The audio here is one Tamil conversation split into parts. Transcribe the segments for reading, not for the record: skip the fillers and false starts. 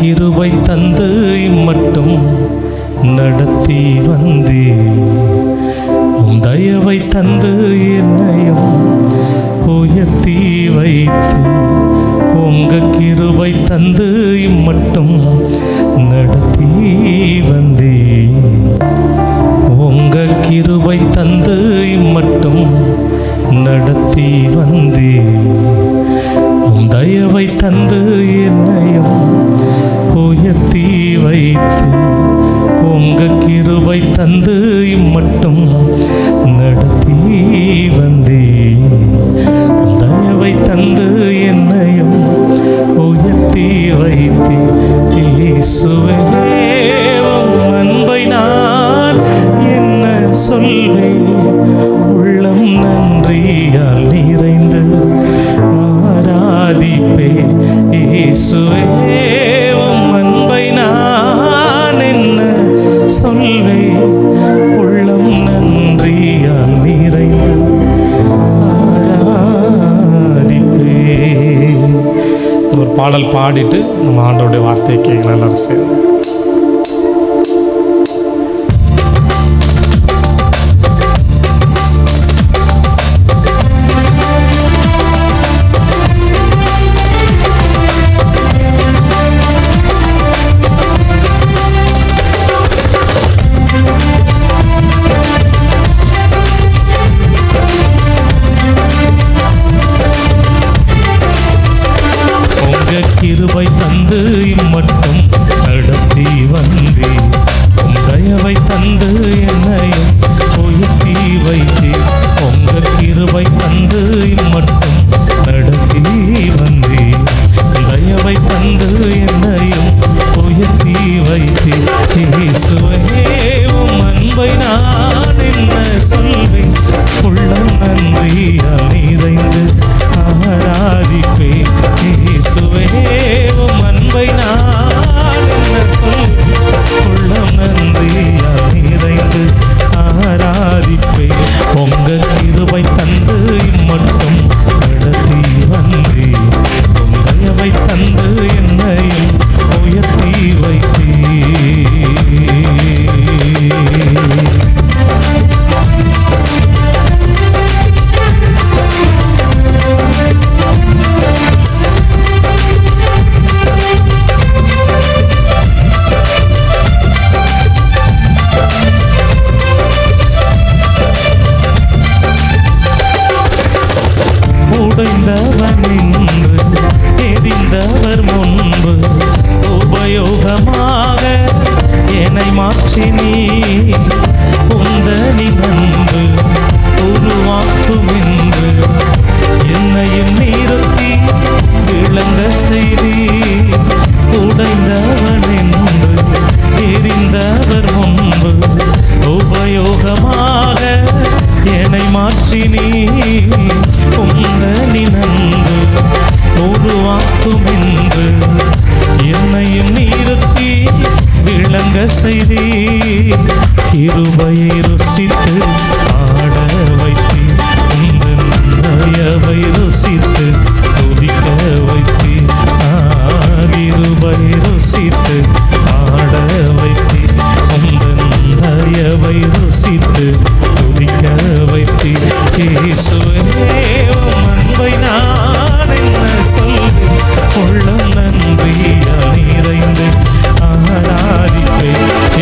கிருபை தந்து இம்மட்டும் நடத்தி வந்தே. உம் தயவை தந்து என்னையும் உயர்த்தி வைத்து. உங்க கிருபை தந்து இம்மட்டும் நடத்தி வந்தே. உங்க கிருபை தந்து இம்மட்டும் நடத்தி வந்தே. உம் தயவை தந்து என்னையும் உயர்த்தி வைத்து. உங்க கிருபை தந்து இம்மட்டும் நடத்தி வந்தே. தயவை தந்து என்னையும் உயர்த்தி வைத்தே. இயேசுவே உம் அன்பை நான் என்ன சொல்வேன். உள்ளம் நன்றியால் நிறைந்து ஆராதிப்பே. இயேசுவே உம் அன்பை நான் என்ன சொல்வேன். உள்ளம் நன்றியால் நிறைந்து ஆராதிப்பே. ஒரு பாடல் பாடிட்டு நம்ம ஆண்டவருடைய வார்த்தையை கேட்கலாம் எல்லாரும் சேர்ந்து. கிருபை தந்து இம்மட்டும் நடத்தி வந்தே. உம் தயவை தந்து என்னையும் உயர்த்தி வைத்தே. உங்க கிருபை தந்து இம்மட்டும் நடத்தி வந்தே. தயவை தந்து என்னையும் உயர்த்தி வைத்தே. இயேசுவே உம் அன்பை நான் என்ன சொல்வேன். உள்ளம் நன்றியால் நிறைந்து ஆராதிப்பே. இயேசுவே உம் அன்பை நான் என்ன சொல்வேன். உள்ளம் நன்றியால் நிறைந்து ஆராதிப்பே. உங்க கிருபை தந்து இம்மட்டும் நடத்தி வந்தே. உம் தயவை தந்து என்னையும் உயர்த்தி வைத்தே. உடைந்தவன் என்று தெரிந்தவர் முன்பு உபயோகமாக என்னை மாற்றினீ. உந்தனின் அன்பு உருவாக்கும் என்று என்னையும் நிறுத்தி விளங்க செய்தி. உடைந்தவன் என்று தெரிந்தவர் முன்பு உபயோகமாக என்னை மாற்றினீ. உந்தனின் அன்பு உருவாக்கும் என்று என்னையும் நிறுத்தி விளங்க செய்தி. கிருபையை ருசித்து ஆட வைத்தி. உந்தன் தயவை ருசித்து துதிக்க வைத்தி. கிருபையை ருசித்து ஆட வைத்தி. உந்தன் தயவை ருசித்து துதிக்க வைத்தி. இயேசுவே உம் அன்பை நான் என்ன சொல்வேன். உள்ளம் நன்றியால் நிறைந்து ஆராதிப்பே.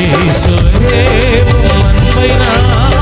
இயேசுவே உம் அன்பை நான்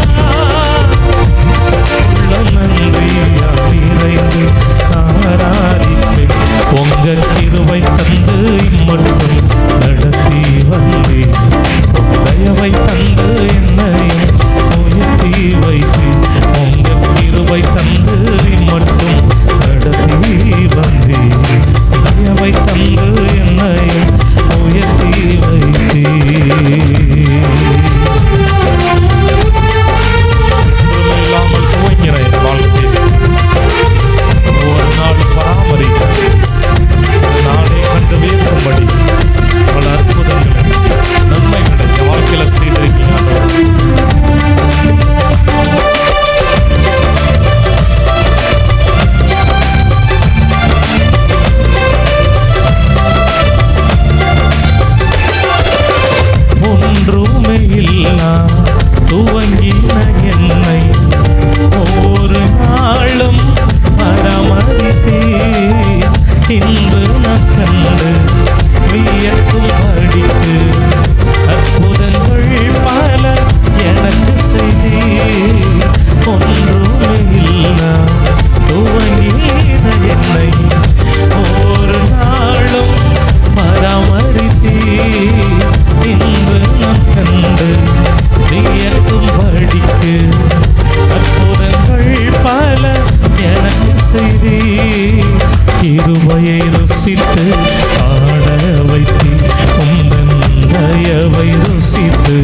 நான் கண்டு வியக்கும் படிக்கு அற்புதங்கள் பல எனக்கு செய்தி ஒன்றுமே இல்லா துவங்கின என்னை ஒரு நாளும் பராமரித்தீ இன்று நான் கண்டு வியக்கும் படிக்கு அற்புதங்கள் பல எனக்கு செய்தி கிருபையை ருசித்து ஆட வைத்தீ உந்தன் தயவை ருசித்து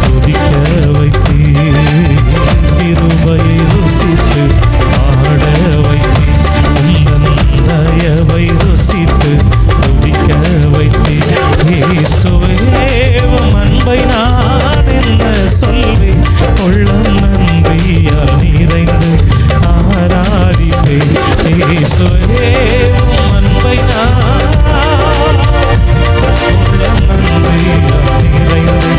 துதிக்க வைத்தீ கிருபையை ருசித்து ஆட வைத்தீ உந்தன் தயவை ருசித்து துதிக்க வைத்தீ இயேசுவே உம் அன்பை நான் என்ன சொல்வேன் உள்ளம் நன்றியால் நிறைந்து ஆராதிப்பேன் இயேசுவே உம் அன்பை நான் உள்ளம் நன்றியால் நிறைந்து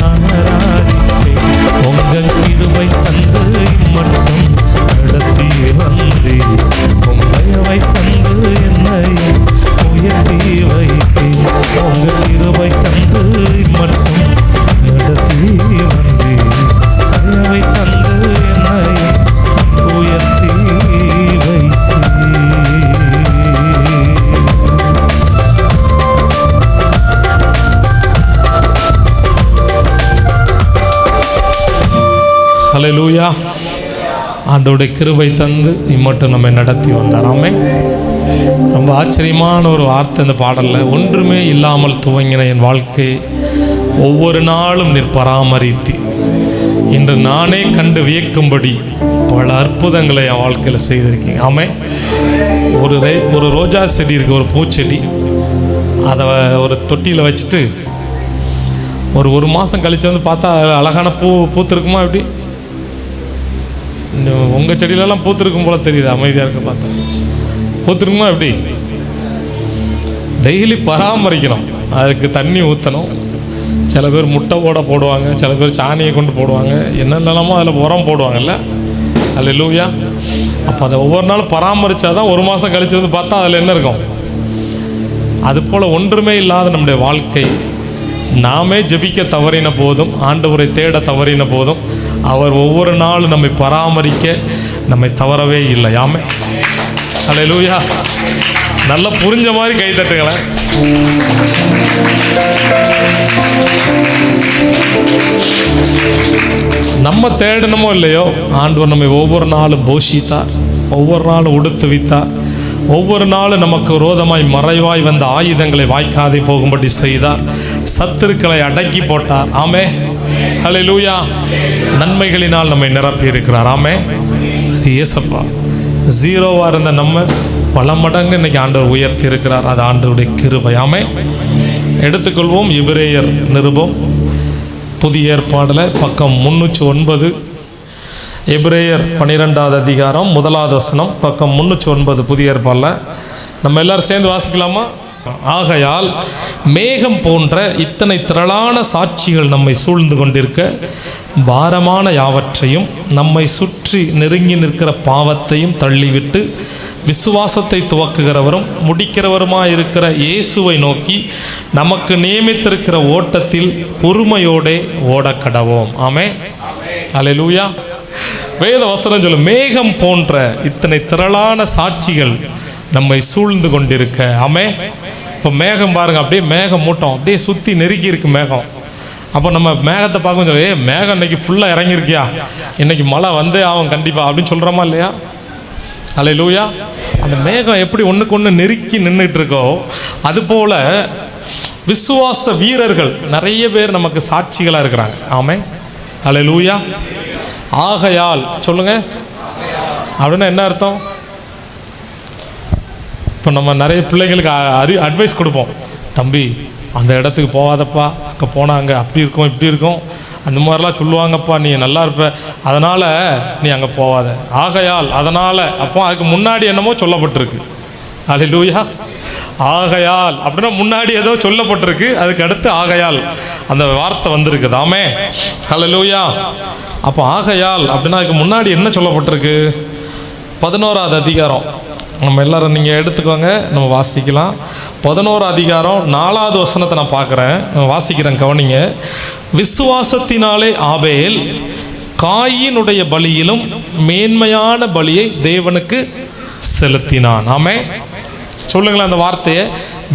ஆராதிப்பேன் உங்கள் கிருபை தந்து மட்டும் நடத்தி வந்தேன் உங்களை தந்து என்னை உயர்த்தி வைத்தேன் உங்கள் கிருபை தந்து மட்டும் நடத்தி வந்தேன் தயவை தந்து என்னை உயர்த்தி வைத்தேன். ஹல்லேலூயா. ஆண்டவருடைய கிருபை தந்து இம்மட்டும் நம்மை நடத்தி வந்தார். ஆமென். ரொம்ப ஆச்சரியமான ஒரு வார்த்தை இந்த பாடலில். ஒன்றுமே இல்லாமல் துவங்கின என் வாழ்க்கை ஒவ்வொரு நாளும் நீர் பராமரித்து இன்று நானே கண்டு வியக்கும்படி பல அற்புதங்களை என் வாழ்க்கையில் செய்திருக்கீங்க. ஆமென். ஒரு ரோஜா செடி இருக்குது, ஒரு பூச்செடி. அதை ஒரு தொட்டியில் வச்சுட்டு ஒரு மாதம் கழித்து வந்து பார்த்தா அழகான பூத்திருக்குமா? எப்படி உங்கள் செடியிலலாம் பூத்திருக்கும் போல தெரியுது, அமைதியாக இருக்க பார்த்தா பூத்திருக்குமா? எப்படி டெய்லி பராமரிக்கணும், அதுக்கு தண்ணி ஊற்றணும். சில பேர் முட்டை போடுவாங்க, சில பேர் சாணியை கொண்டு போடுவாங்க, என்னென்னலாமோ அதில் உரம் போடுவாங்கல்ல. அல்லேலூயா. அப்போ அதை ஒவ்வொரு நாளும் பராமரித்தா தான் ஒரு மாதம் கழித்து வந்து பார்த்தா அதில் என்ன இருக்கும். அதுபோல் ஒன்றுமே இல்லாத நம்முடைய வாழ்க்கை, நாமே ஜெபிக்க தவறின போதும், ஆண்டவரை தேட தவறின போதும், அவர் ஒவ்வொரு நாளும் நம்மை பராமரிக்க நம்மை தவறவே இல்லை. ஆமென். அல்லேலூயா. நல்லா புரிஞ்ச மாதிரி கை தட்டுங்களேன். நம்ம தேடணுமோ இல்லையோ, ஆண்டவர் நம்மை ஒவ்வொரு நாளும் போஷித்தார், ஒவ்வொரு நாளும் உடுத்துவித்தார், ஒவ்வொரு நாளும் நமக்கு விரோதமாய் மறைவாய் வந்த ஆயுதங்களை வாய்க்காதே போகும்படி செய்தார், சத்துருக்களை அடக்கி போட்டார். ஆமே. ஹல்லேலூயா. நன்மைகளினால் நம்மை நிரப்பி இருக்கிறார். ஆமே. அது இயேசப்பா. ஜீரோவாக இருந்த நம்ம பல மடங்கு இன்னைக்கு ஆண்டவர் உயர்த்தி இருக்கிறார். அது ஆண்டவருடைய கிருபை. ஆமே. எடுத்துக்கொள்வோம் எபிரேயர் நிருபம் புதிய ஏற்பாடில் பக்கம் 309. எபிரேயர் 12வது அதிகாரம் 1வது வசனம், பக்கம் 309 புதிய ஏற்பாடில். நம்ம எல்லாரும் சேர்ந்து வாசிக்கலாமா? ஆகையால் மேகம் போன்ற இத்தனை திரளான சாட்சிகள் நம்மை சூழ்ந்து கொண்டிருக்க, பாரமான யாவற்றையும் நம்மை சுற்றி நெருங்கி நிற்கிற பாவத்தையும் தள்ளிவிட்டு விசுவாசத்தை துவக்குகிறவரும் முடிக்கிறவருமாயிருக்கிற இயேசுவை நோக்கி நமக்கு நியமித்திருக்கிற ஓட்டத்தில் பொறுமையோடே ஓடக்கடவோம். ஆமென். அல்லேலூயா. வேத வசனம் சொல்லும், மேகம் போன்ற இத்தனை திரளான சாட்சிகள் நம்மை சூழ்ந்து கொண்டிருக்க. ஆமென். இப்போ மேகம் பாருங்க, அப்படியே மேகம் மூட்டம் அப்படியே சுற்றி நெருக்கி இருக்கு மேகம். அப்போ நம்ம மேகத்தை பார்க்கும் சொல்லி, மேகம் இன்னைக்கு ஃபுல்லாக இறங்கியிருக்கியா, இன்னைக்கு மழை வந்தே ஆகும் கண்டிப்பாக அப்படின்னு சொல்கிறோமா இல்லையா? அல்லேலூயா. அந்த மேகம் எப்படி ஒன்றுக்கு ஒன்று நெருக்கி நின்றுட்டு இருக்கோ, அதுபோல் விசுவாச வீரர்கள் நிறைய பேர் நமக்கு சாட்சிகளாக இருக்கிறாங்க. ஆமென். அல்லேலூயா. ஆகையால் சொல்லுங்க அப்படின்னா என்ன அர்த்தம்? இப்போ நம்ம நிறைய பிள்ளைங்களுக்கு அட்வைஸ் கொடுப்போம், தம்பி அந்த இடத்துக்கு போகாதப்பா, அங்கே போனால் அங்கே அப்படி இருக்கும் இப்படி இருக்கும் அந்த மாதிரிலாம் சொல்லுவாங்கப்பா, நீ நல்லா இருப்ப, அதனால் நீ அங்கே போகாத. ஆகையால் அதனால், அப்போ அதுக்கு முன்னாடி என்னமோ சொல்லப்பட்டிருக்கு. அல்லேலூயா. ஆகையால் அப்படின்னா முன்னாடி ஏதோ சொல்லப்பட்டிருக்கு, அதுக்கு அடுத்து ஆகையால் அந்த வார்த்தை வந்திருக்குது. ஆமே. அல்லேலூயா. அப்போ ஆகையால் அப்படின்னா அதுக்கு முன்னாடி என்ன சொல்லப்பட்டிருக்கு? 11வது அதிகாரம் நம்ம எல்லாரும் நீங்கள் எடுத்துக்கோங்க, நம்ம வாசிக்கலாம். 11 அதிகாரம் 4வது வசனத்தை நான் பார்க்குறேன், வாசிக்கிறேன், கவனிங்க. விசுவாசத்தினாலே ஆபேல் காயினுடைய பலியிலும் மேன்மையான பலியை தேவனுக்கு செலுத்தினான். ஆமென். சொல்லுங்களேன் அந்த வார்த்தையை.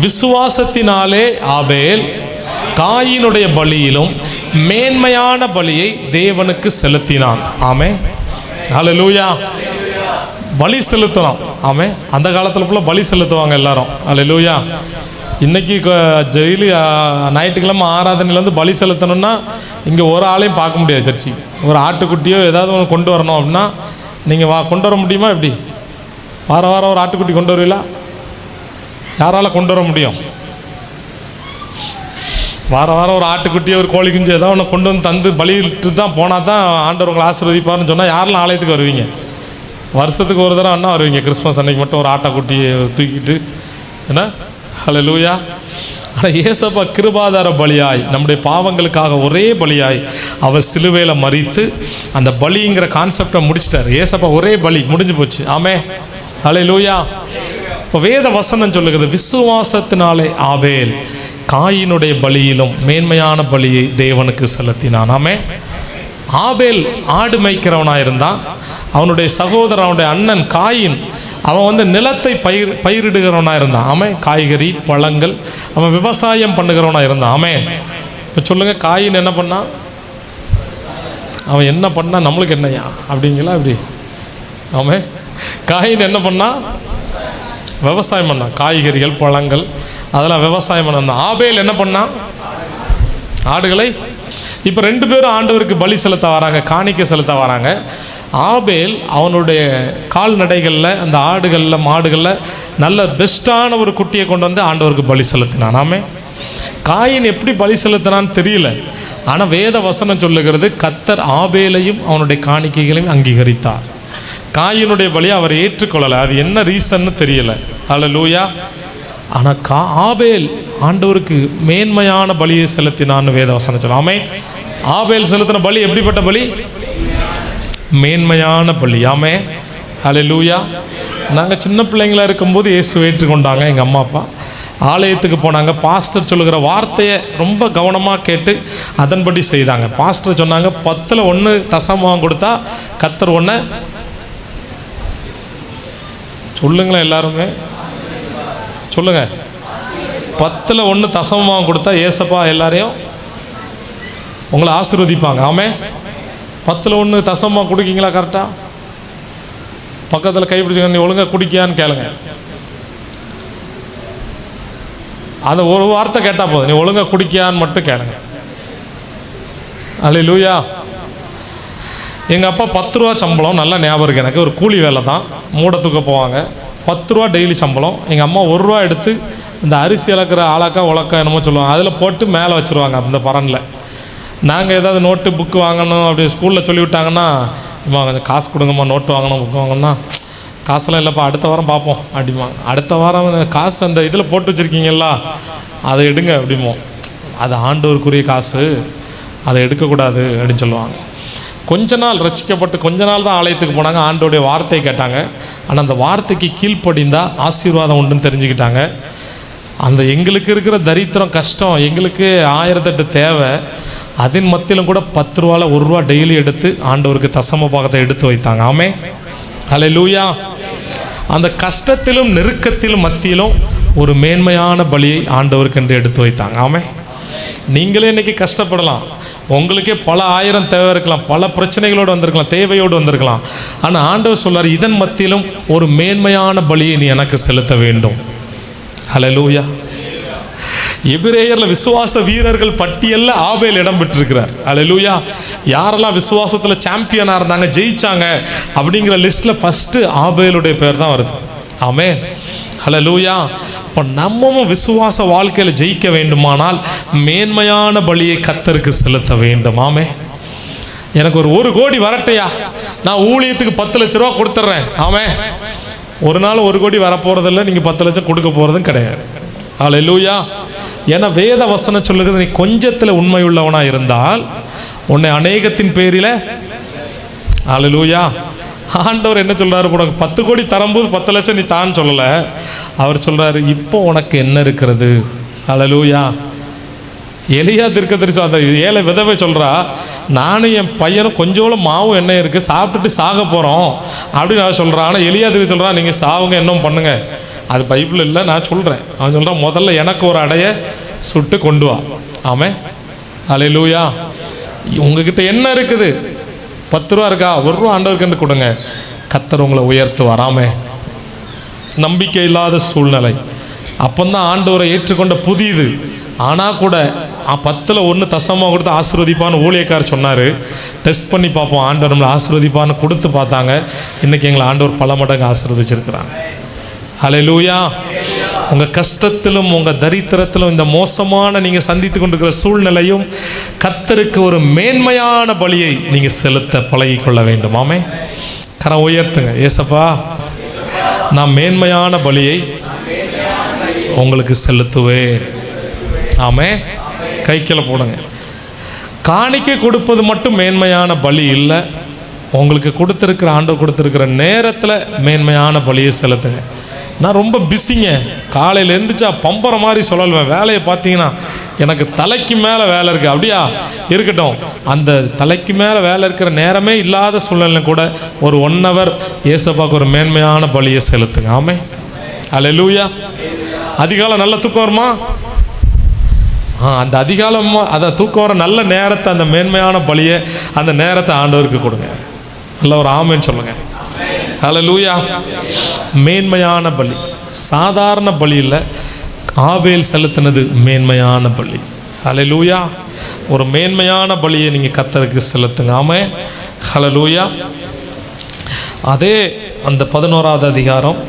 விசுவாசத்தினாலே ஆபேல் காயினுடைய பலியிலும் மேன்மையான பலியை தேவனுக்கு செலுத்தினான். ஆமென். ஹல்லேலூயா. பலி செலுத்தலாம். ஆமென். அந்த காலத்தில் ஃபுல்லாக பலி செலுத்துவாங்க எல்லாரும். ஹல்லேலூயா. இன்றைக்கி டெய்லி ஞாயிற்றுக்கிழமை ஆராதனையிலேருந்து பலி செலுத்தணும்னா இங்கே ஒரு ஆளையும் பார்க்க முடியாது. சர்ச்சி ஒரு ஆட்டுக்குட்டியோ ஏதாவது ஒன்று கொண்டு வரணும் அப்படின்னா நீங்கள் கொண்டு வர முடியுமா? எப்படி வாரம் ஒரு ஆட்டுக்குட்டி கொண்டு வருவீங்களா? யாரால் கொண்டு வர முடியும்? வாரம் ஒரு ஆட்டுக்குட்டியோ ஒரு கோழி குஞ்சு ஏதாவது ஒன்று கொண்டு வந்து தந்து பலியிட்டு தான் போனால் தான் ஆண்டவர் உங்களை ஆசீர்வதிப்பார்னு சொன்னால் யாரெல்லாம் ஆலயத்துக்கு வருவீங்க? வருஷத்துக்கு ஒரு தடவை அண்ணா வருவீங்க. கிறிஸ்மஸ் அன்னைக்கு மட்டும் ஒரு ஆட்டுக்குட்டியை தூக்கிட்டு என்ன. ஹல்லேலூயா. ஆனால் ஏசப்பா கிருபாதார பலியாய் நம்முடைய பாவங்களுக்காக ஒரே பலியாய் அவர் சிலுவையில் மரித்து அந்த பலிங்கிற கான்செப்டை முடிச்சிட்டார். ஏசப்பா ஒரே பலி முடிஞ்சு போச்சு. ஆமே. ஹல்லேலூயா. இப்போ வேத வசனம் சொல்லுகிறது, விசுவாசத்தினாலே ஆபேல் காயினுடைய பலியிலும் மேன்மையான பலியை தேவனுக்கு செலுத்தினான். ஆமே. ஆபேல் ஆடு மேய்க்கிறவனாக இருந்தான். அவனுடைய சகோதரன், அவனுடைய அண்ணன் காயின், அவன் நிலத்தை பயிரிடுகிறவனாக இருந்தான். ஆமென். காய்கறி பழங்கள் அவன் விவசாயம் பண்ணுகிறவனாக இருந்தான். ஆமென். இப்போ சொல்லுங்கள், காயின் என்ன பண்ணான்? அவன் என்ன பண்ணான்? நம்மளுக்கு என்னையா அப்படிங்களா? இப்படி. ஆமென். காயின் என்ன பண்ணான்? விவசாயம் பண்ணான். காய்கறிகள் பழங்கள் அதெல்லாம் விவசாயம் பண்ணான். ஆபேல் என்ன பண்ணான்? ஆடுகளை. இப்போ 2 பேரும் ஆண்டவருக்கு பலி செலுத்த வராங்க, காணிக்கை செலுத்த வராங்க. ஆபேல் அவனுடைய கால்நடைகளில், அந்த ஆடுகளில் மாடுகளில் நல்ல பெஸ்ட்டான ஒரு குட்டியை கொண்டு வந்து ஆண்டவருக்கு பலி செலுத்தினான். ஆமே. காயின் எப்படி பலி செலுத்தினான்னு தெரியல. ஆனால் வேத வசனம் சொல்லுகிறது, கர்த்தர் ஆபேலையும் அவனுடைய காணிக்கைகளையும் அங்கீகரித்தார். காயினுடைய பலியை அவர் ஏற்றுக்கொள்ளலை. அது என்ன ரீசன்னு தெரியல. ஹல்லேலூயா. ஆனால் ஆபேல் ஆண்டவருக்கு மேன்மையான பலியை செலுத்தினான்னு வேத வசனம் சொல்ல. ஆமே. ஆபேல் செலுத்தின பலி எப்படிப்பட்ட பலி? மேன்மையான பலி. ஆமே. ஹல்லேலூயா. நாங்கள் சின்ன பிள்ளைங்களாக இருக்கும்போது இயேசு ஏற்றுக்கொண்டாங்க. எங்கள் அம்மா அப்பா ஆலயத்துக்கு போனாங்க. பாஸ்டர் சொல்லுகிற வார்த்தையை ரொம்ப கவனமாக கேட்டு அதன்படி செய்தாங்க. பாஸ்டர் சொன்னாங்க, 10ல் 1 தசமம் கொடுத்தா கர்த்தர் 1 சொல்லுங்களேன், எல்லாருமே சொல்லுங்க. 10ல் 1 தசமமாக கொடுத்தா ஏசப்பா எல்லாரையும் உங்களை ஆசீர்வதிப்பாங்க. ஆமே. 10ல் 1 தசமமாக கொடுக்கீங்களா? கரெக்டாக பக்கத்தில் கைப்பிடிச்சுங்க. நீ ஒழுங்காக குடிக்கியான்னு கேளுங்க. அந்த ஒரு வார்த்தை கேட்டால் போதும், நீ ஒழுங்காக குடிக்கியான்னு மட்டும் கேளுங்க. அல்லேலூயா. எங்கள் அப்பா 10 ரூபா சம்பளம், நல்லா ஞாபகம் இருக்குது எனக்கு. ஒரு கூலி வேலை தான், மூட தூக்க போவாங்க. 10 ரூபா டெய்லி சம்பளம். எங்கள் அம்மா 1 ரூபா எடுத்து இந்த அரிசி இழக்கிற ஆளாக்கா உலக்கா என்னமோ சொல்லுவாங்க, அதில் போட்டு மேலே வச்சுருவாங்க அந்த பரனில். நாங்கள் ஏதாவது நோட்டு புக்கு வாங்கணும் அப்படி ஸ்கூலில் சொல்லிவிட்டாங்கன்னா, இம்மா கொஞ்சம் காசு கொடுங்கம்மா, நோட்டு வாங்கணும் புக்கு வாங்கணும்னா, காசெல்லாம் இல்லைப்பா அடுத்த வாரம் பார்ப்போம் அப்படிம்பாங்க. அடுத்த வாரம் காசு அந்த இதில் போட்டு வச்சுருக்கீங்களா, அதை எடுங்க அப்படிமோ. அது ஆண்டவருக்குரிய காசு, அதை எடுக்கக்கூடாது அப்படின்னு சொல்லுவாங்க. கொஞ்ச நாள் ரட்சிக்கப்பட்டு கொஞ்ச நாள் தான் ஆலயத்துக்கு போனாங்க. ஆண்டோடைய வார்த்தையை கேட்டாங்க. ஆனால் அந்த வார்த்தைக்கு கீழ்ப்படிந்தால் ஆசீர்வாதம் உண்டுன்னு தெரிஞ்சுக்கிட்டாங்க. அந்த எங்களுக்கு இருக்கிற தரித்திரம் கஷ்டம், எங்களுக்கு 1008 தேவை, அதன் மத்தியிலும் கூட 10 ரூபாவில் 1 ரூபா டெய்லி எடுத்து ஆண்டவருக்கு தசம பாகத்தை எடுத்து வைத்தாங்க. ஆமே. ஹல்லேலூயா. அந்த கஷ்டத்திலும் நெருக்கத்திலும் மத்தியிலும் ஒரு மேன்மையான பலியை ஆண்டவருக்கு என்று எடுத்து வைத்தாங்க. ஆமே. நீங்களே இன்னைக்கு கஷ்டப்படலாம், உங்களுக்கே பல 1000 தேவை இருக்கலாம், பல பிரச்சனைகளோடு வந்திருக்கலாம், தேவையோடு வந்திருக்கலாம். ஆனால் ஆண்டவர் சொல்றார், இதன் மத்தியிலும் ஒரு மேன்மையான பலியை நீ எனக்கு செலுத்த வேண்டும். ஹல்லேலூயா. எபிரேயர்ல விசுவாச வீரர்கள் பட்டியல்ல ஆபேல் இடம் பெற்றிருக்கிறார். ஹல்லேலூயா. யாரெல்லாம் விசுவாசத்தில் சாம்பியனாக இருந்தாங்க, ஜெயிச்சாங்க அப்படிங்கிற லிஸ்ட்ல ஃபர்ஸ்ட் ஆபேலுடைய பேர் தான் வருது. ஆமென். ஹல்லேலூயா. இப்போ நம்மவும் விசுவாச வாழ்க்கையில் ஜெயிக்க வேண்டுமானால் மேன்மையான பலியை கர்த்தருக்கு செலுத்த வேண்டும். ஆமே. எனக்கு ஒரு 1 கோடி வரட்டையா, நான் ஊழியத்துக்கு 10 லட்ச ரூபா கொடுத்துட்றேன். ஆமே. ஒரு நாள் 1 கோடி வரப்போறதில்லை, நீங்கள் 10 லட்சம் கொடுக்க போகிறதும் கிடையாது. ஹல்லேலூயா. ஏன்னா வேத வசனம் சொல்லுகிறது, நீ கொஞ்சத்தில் உண்மை உள்ளவனாக இருந்தால் உன்னை அநேகத்தின் பேரில், ஹல்லேலூயா, ஆண்டவர் என்ன சொல்கிறாரு, உனக்கு 10 கோடி தரும்போது 10 லட்சம் நீ தான் சொல்லலை. அவர் சொல்கிறாரு, இப்போ உனக்கு என்ன இருக்கிறது? ஹல்லேலூயா. எலியா தீர்க்கதரிசி அந்த ஏழை விதவை சொல்கிறா, நானும் என் பையனும் கொஞ்சோள மாவும் எண்ணெய் இருக்குது, சாப்பிட்டுட்டு சாக போகிறோம் அப்படின்னு நான் சொல்கிறான். ஆனால் எலியா தீர்க்க சொல்கிறான், நீங்கள் சாவுங்க, என்ன பண்ணுங்க, அது பைபிள் இல்லை, நான் சொல்கிறேன். அவன் சொல்கிறான், முதல்ல எனக்கு ஒரு அடைய சுட்டு கொண்டு வா. ஆமென். ஹல்லேலூயா. உங்ககிட்ட என்ன இருக்குது? 10 ரூபா இருக்கா? 1 ரூபா ஆண்டவருக்கு கொடுங்க, கர்த்தர் உங்களை உயர்த்துவார். ஆமென். நம்பிக்கை இல்லாத சூழ்நிலை, அப்பந்தான் ஆண்டவரை ஏற்றுக்கொண்ட புதியது. ஆனால் கூட 10ல் 1 தசமாக கொடுத்து ஆசீர்வதிப்பான்னு ஊழியக்காரர் சொன்னார். டெஸ்ட் பண்ணி பார்ப்போம், ஆண்டவர் நம்மளை ஆசீர்வதிப்பான்னு கொடுத்து பார்த்தாங்க. இன்றைக்கி எங்களை ஆண்டவர் பல மடங்கு ஆசீர்வதிச்சிருக்கிறாங்க. ஹல்லேலூயா. உங்கள் கஷ்டத்திலும் உங்கள் தரித்திரத்திலும் இந்த மோசமான நீங்கள் சந்தித்து கொண்டிருக்கிற சூழ்நிலையும் கர்த்தருக்கு ஒரு மேன்மையான பலியை நீங்கள் செலுத்த பழகிக்கொள்ள வேண்டும். ஆமென். கரம் உயர்த்துங்க. ஏசப்பா, நான் மேன்மையான பலியை உங்களுக்கு செலுத்துவேன். ஆமென். கைக்கில போடுங்க. காணிக்கை கொடுப்பது மட்டும் மேன்மையான பலி இல்லை. உங்களுக்கு கொடுத்துருக்கிற ஆண்டவர் கொடுத்துருக்கிற நேரத்தில் மேன்மையான பலியை செலுத்துங்க. நான் ரொம்ப பிஸிங்க, காலையில் எழுந்திரிச்சா பம்பரை மாதிரி சொல்லுவேன். வேலையை பார்த்தீங்கன்னா எனக்கு தலைக்கு மேலே வேலை இருக்குது. அப்படியா இருக்கட்டும், அந்த தலைக்கு மேலே வேலை இருக்கிற நேரமே இல்லாத சூழ்நிலை கூட ஒரு 1 hour ஏசப்பாக்கு ஒரு மேன்மையான பலியை செலுத்துங்க. ஆமென். ஹல்லேலூயா. அதிகாலை நல்ல தூக்கம் வருமா? அந்த அதிகாலமாக அதை தூக்கம் வர நல்ல நேரத்தை, அந்த மேன்மையான பலியை, அந்த நேரத்தை ஆண்டவருக்கு கொடுங்க. நல்ல ஒரு ஆமென்னு சொல்லுங்கள். ஹல்லேலூயா. மேன்மையான பலி, சாதாரண பலி இல்லை. ஆபேல் செலுத்தினது மேன்மையான பலி. ஹல்லேலூயா. ஒரு மேன்மையான பலியை நீங்கள் கர்த்தருக்கு செலுத்துங்க. ஆமென். ஹல்லேலூயா. அதே அந்த 11வது அதிகாரம்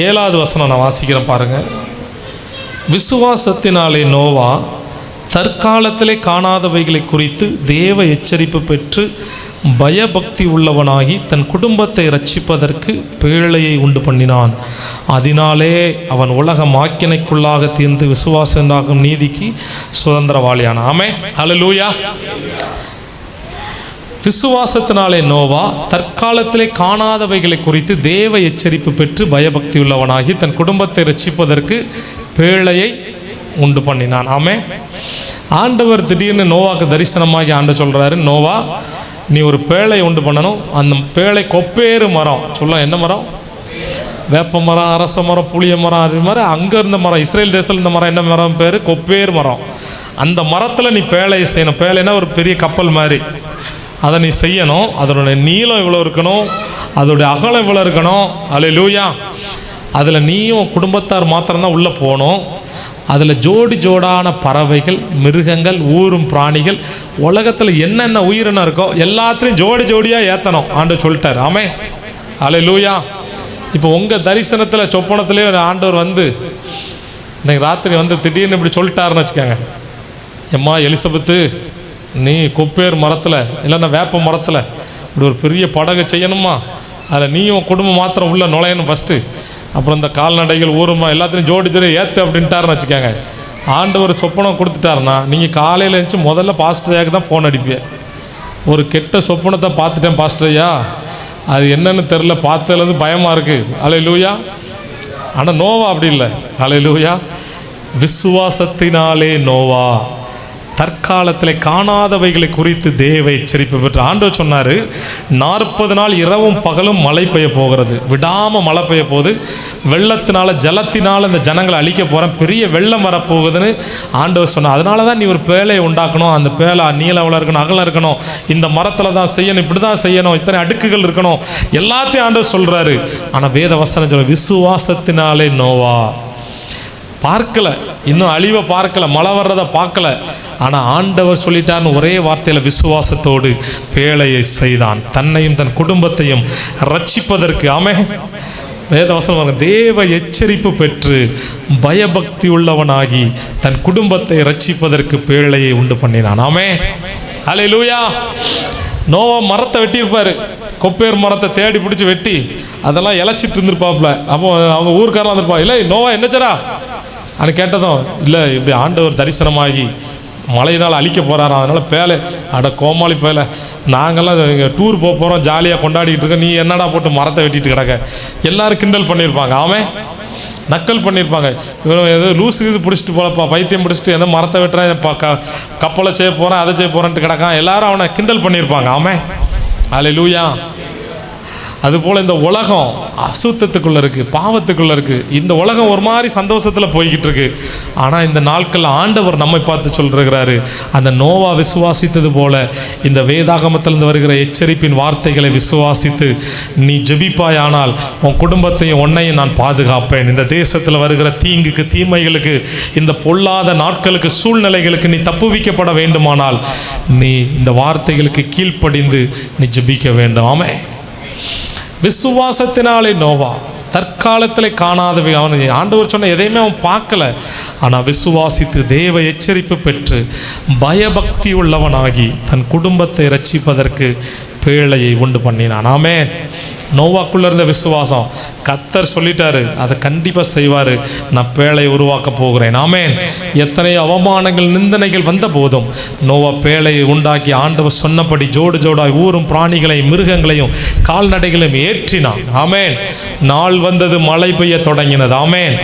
7வது வசனம் நான் வாசிக்கிறேன் பாருங்கள். விசுவாசத்தினாலே நோவா தற்காலத்திலே காணாதவைகளை குறித்து தேவ எச்சரிப்பு பெற்று பயபக்தி உள்ளவனாகி தன் குடும்பத்தை இரட்சிப்பதற்கு பேழையை உண்டு பண்ணினான். அதனாலே அவன் உலகம் ஆக்கினைக்குள்ளாக தீர்ந்து விசுவாசனாகும் நீதிக்கு சுதந்திரவாளியான. ஆமென். ஹல்லேலூயா. விசுவாசத்தினாலே நோவா தற்காலத்திலே காணாதவைகளை குறித்து தேவ எச்சரிப்பு பெற்று பயபக்தி உள்ளவனாகி தன் குடும்பத்தை ரட்சிப்பதற்கு பேழையை உண்டு பண்ணினான். ஆமென். ஆண்டவர் திடீர்னு நோவாக்கு தரிசனமாகி ஆண்டு சொல்கிறாரு, நோவா நீ ஒரு பேழை உண்டு பண்ணணும். அந்த பேழை கொப்பேறு மரம் சொல்ல, என்ன மரம்? வேப்ப மரம், அரச மரம், புளிய மரம், அது மாதிரி அங்கே இருந்த மரம், இஸ்ரேல் தேசத்தில் இருந்த மரம் என்ன மரம் பேர்? கொப்பேறு மரம். அந்த மரத்தில் நீ பேழையை செய்யணும். பேழைனா ஒரு பெரிய கப்பல் மாதிரி, அதை நீ செய்யணும். அதனுடைய நீளம் இவ்வளோ இருக்கணும், அதோடைய அகலம் இவ்வளோ இருக்கணும். ஹல்லேலூயா. அதில் நீயும் குடும்பத்தார் மாத்திரம்தான் உள்ளே போகணும். அதில் ஜோடி ஜோடான பறவைகள், மிருகங்கள், ஊரும் பிராணிகள், உலகத்தில் என்னென்ன உயிரினம் இருக்கோ எல்லாத்துலேயும் ஜோடி ஜோடியாக ஏற்றணும் ஆண்டவர் சொல்லிட்டார். ஆமென். ஹல்லேலூயா. இப்போ உங்கள் தரிசனத்தில் சொப்பனத்திலே ஆண்டவர் வந்து இன்னைக்கு ராத்திரி வந்து திடீர்னு இப்படி சொல்லிட்டாருன்னு வச்சுக்கோங்க, எம்மா எலிசபெத்து, நீ கொப்பேர் மரத்தில் இல்லைன்னா வேப்ப மரத்தில் இப்படி ஒரு பெரிய படகு செய்யணுமா, அதில் நீயும் குடும்பம் மாத்திரம் உள்ளே நுழையணும் ஃபஸ்ட்டு, அப்புறம் இந்த கால்நடைகள் ஊருமா எல்லாத்தையும் ஜோடி ஜோடி ஏற்று அப்படின்ட்டாருன்னு வச்சுக்கோங்க. ஆண்டவர் சொப்பனம் கொடுத்துட்டாருன்னா நீங்கள் காலையில் எழுந்துச்சி முதல்ல பாஸ்டரையாக்கு தான் ஃபோன் அடிப்பேன். ஒரு கெட்ட சொப்பனத்தை பார்த்துட்டேன் பாஸ்டரையா, அது என்னன்னு தெரில, பார்த்ததுலேருந்து பயமாக இருக்குது. ஹல்லேலூயா. ஆனால் நோவா அப்படி இல்லை. ஹல்லேலூயா. விசுவாசத்தினாலே நோவா தற்காலத்தில் காணாதவைகளை குறித்து தேவ எச்சரிப்பு பெற்று ஆண்டவர் சொன்னார், 40 நாள் இரவும் பகலும் மழை பெய்ய போகிறது, விடாமல் மழை பெய்ய போகுது, வெள்ளத்தினால ஜலத்தினால் இந்த ஜனங்களை அழிக்க போகிறேன், பெரிய வெள்ளம் வரப்போகுதுன்னு ஆண்டவர் சொன்னார். அதனால தான் நீ ஒரு பேழையை உண்டாக்கணும். அந்த பேழை நீளம் இருக்கணும், அகலம் இருக்கணும், இந்த மரத்தில் தான் செய்யணும், இப்படி தான் செய்யணும், இத்தனை அடுக்குகள் இருக்கணும், எல்லாத்தையும் ஆண்டவர் சொல்கிறாரு. ஆனால் வேத வசனம் சொல்ல, விசுவாசத்தினாலே நோவா பார்க்கல, இன்னும் அழிவை பார்க்கல, மழை வர்றதை பார்க்கல, ஆனால் ஆண்டவர் சொல்லிட்டார்னு ஒரே வார்த்தையில் விசுவாசத்தோடு பேழையை செய்தான், தன்னையும் தன் குடும்பத்தையும் ரட்சிப்பதற்கு. ஆமென். வேதவசனம் தேவ எச்சரிப்பு பெற்று பயபக்தி உள்ளவனாகி தன் குடும்பத்தை ரட்சிப்பதற்கு பேழையை உண்டு பண்ணினான். ஆமென். ஹல்லேலூயா. நோவா மரத்தை வெட்டியிருப்பார், கொப்பேர் மரத்தை தேடி பிடிச்சி வெட்டி அதெல்லாம் இழைச்சிட்டு இருந்திருப்பாப்புல. அப்போ அவங்க ஊருக்காரெலாம் வந்திருப்பாங்க, இல்லை நோவா என்னச்சரா அது கேட்டதும், இல்லை இப்படி ஆண்டவர் தரிசனமாகி மழையினால் அழிக்க போகிறாராம். அதனால் பேலை அட கோமாளி பேலை, நாங்கள்லாம் இங்கே டூர் போக போகிறோம், ஜாலியாக கொண்டாடிக்கிட்டு இருக்கோம், நீ என்னடா போட்டு மரத்தை வெட்டிட்டு கிடக்க. எல்லாரும் கிண்டல் பண்ணியிருப்பாங்க, ஆமாம் நக்கல் பண்ணியிருப்பாங்க. இவன் ஏதோ லூஸு இது பிடிச்சிட்டு போலப்பா, பைத்தியம் பிடிச்சிட்டு எதோ மரத்தை வெட்டுறேன், கப்பலை செய்ய போகிறேன், அதை செய்ய போகிறேன்ட்டு கிடக்கான். எல்லாரும் அவனை கிண்டல் பண்ணியிருப்பாங்க, ஆமாம் அல்லேலூயா. அதுபோல் இந்த உலகம் அசுத்தத்துக்குள்ளே இருக்குது, பாவத்துக்குள்ளே இருக்குது. இந்த உலகம் ஒரு மாதிரி சந்தோஷத்தில் போய்கிட்டு இருக்கு. ஆனால் இந்த நாட்களில் ஆண்டவர் நம்மை பார்த்து சொல்கிறாரு, அந்த நோவா விசுவாசித்தது போல இந்த வேதாகமத்திலிருந்து வருகிற எச்சரிப்பின் வார்த்தைகளை விசுவாசித்து நீ ஜெபிப்பாயானால் உன் குடும்பத்தையும் உன்னையும் நான் பாதுகாப்பேன். இந்த தேசத்தில் வருகிற தீங்குக்கு, தீமைகளுக்கு, இந்த பொல்லாத நாட்களுக்கு, சூழ்நிலைகளுக்கு நீ தப்புவிக்கப்பட வேண்டுமானால் நீ இந்த வார்த்தைகளுக்கு கீழ்ப்படிந்து நீ ஜெபிக்க வேண்டும். ஆமே, விசுவாசத்தினாலே நோவா தற்காலத்தில் காணாதவை, அவன் ஆண்டவர் சொன்ன எதையுமே அவன் பார்க்கல. ஆனால் விசுவாசித்து தேவ எச்சரிப்பு பெற்று பயபக்தி உள்ளவனாகி தன் குடும்பத்தை ரட்சிப்பதற்கு பேழையை உண்டு பண்ணினான். ஆமே, நோவாக்குள்ள இருந்த விசுவாசம், கர்த்தர் சொல்லிட்டாரு அதை கண்டிப்பாக செய்வார், நான் பேழையை உருவாக்க போகிறேன். ஆமேன். எத்தனை அவமானங்கள், நிந்தனைகள் வந்த போதும் நோவா பேழையை உண்டாக்கி ஆண்டவர் சொன்னபடி ஜோடு ஜோடாய் ஊரும் பிராணிகளையும் மிருகங்களையும் கால்நடைகளையும் ஏற்றினான். ஆமேன். நாள் வந்தது, மழை பெய்ய தொடங்கினது. ஆமேன்.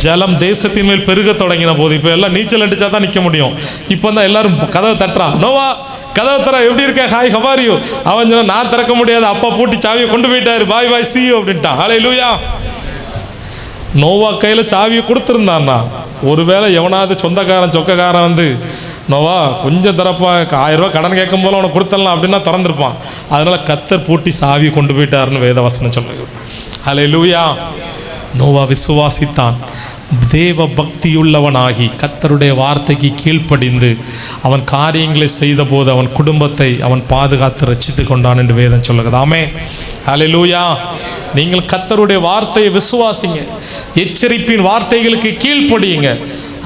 ஜலம் தேசத்தின் மேல் பெருக தொடங்கின போது, இப்போ எல்லாம் நீச்சல் அடிச்சா தான் நிற்க முடியும். இப்போ தான் எல்லாரும் கதவை தட்டுறான், நோவா கதவை தர, எப்படி இருக்க, ஹாய் ஹவ் ஆர் யூ. அவன் சொன்னா நான் திறக்க முடியாது, அப்பா பூட்டி சாவியை கொண்டு போயிட்டாரு, பாய் பாய் see you அப்படின்ட்டான். ஹல்லேலூயா. நோவா கையில் சாவியை கொடுத்துருந்தான்னா, ஒருவேளை எவனாவது சொந்தக்காரன் சொக்கக்காரன் வந்து நோவா கொஞ்சம் திறப்பா, 1000 ரூபா கடன் கேட்கும் போல அவனை கொடுத்துடலாம் அப்படின்னா திறந்துருப்பான். அதனால கர்த்தர் பூட்டி சாவியை கொண்டு போயிட்டாருன்னு வேதவசனம் சொல்லுது. ஹல்லேலூயா. நோவா விசுவாசித்தான், தேவ பக்தியுள்ளவனாகி கர்த்தருடைய வார்த்தைக்கு கீழ்ப்படிந்து அவன் காரியங்களை செய்த போது அவன் குடும்பத்தை அவன் பாதுகாத்து ரட்சித்து கொண்டான் என்று வேதம் சொல்லுகிறது. ஆமே, ஹல்லேலூயா. நீங்கள் கர்த்தருடைய வார்த்தையை விசுவாசிங்க, எச்சரிப்பின் வார்த்தைகளுக்கு கீழ்ப்படியுங்க,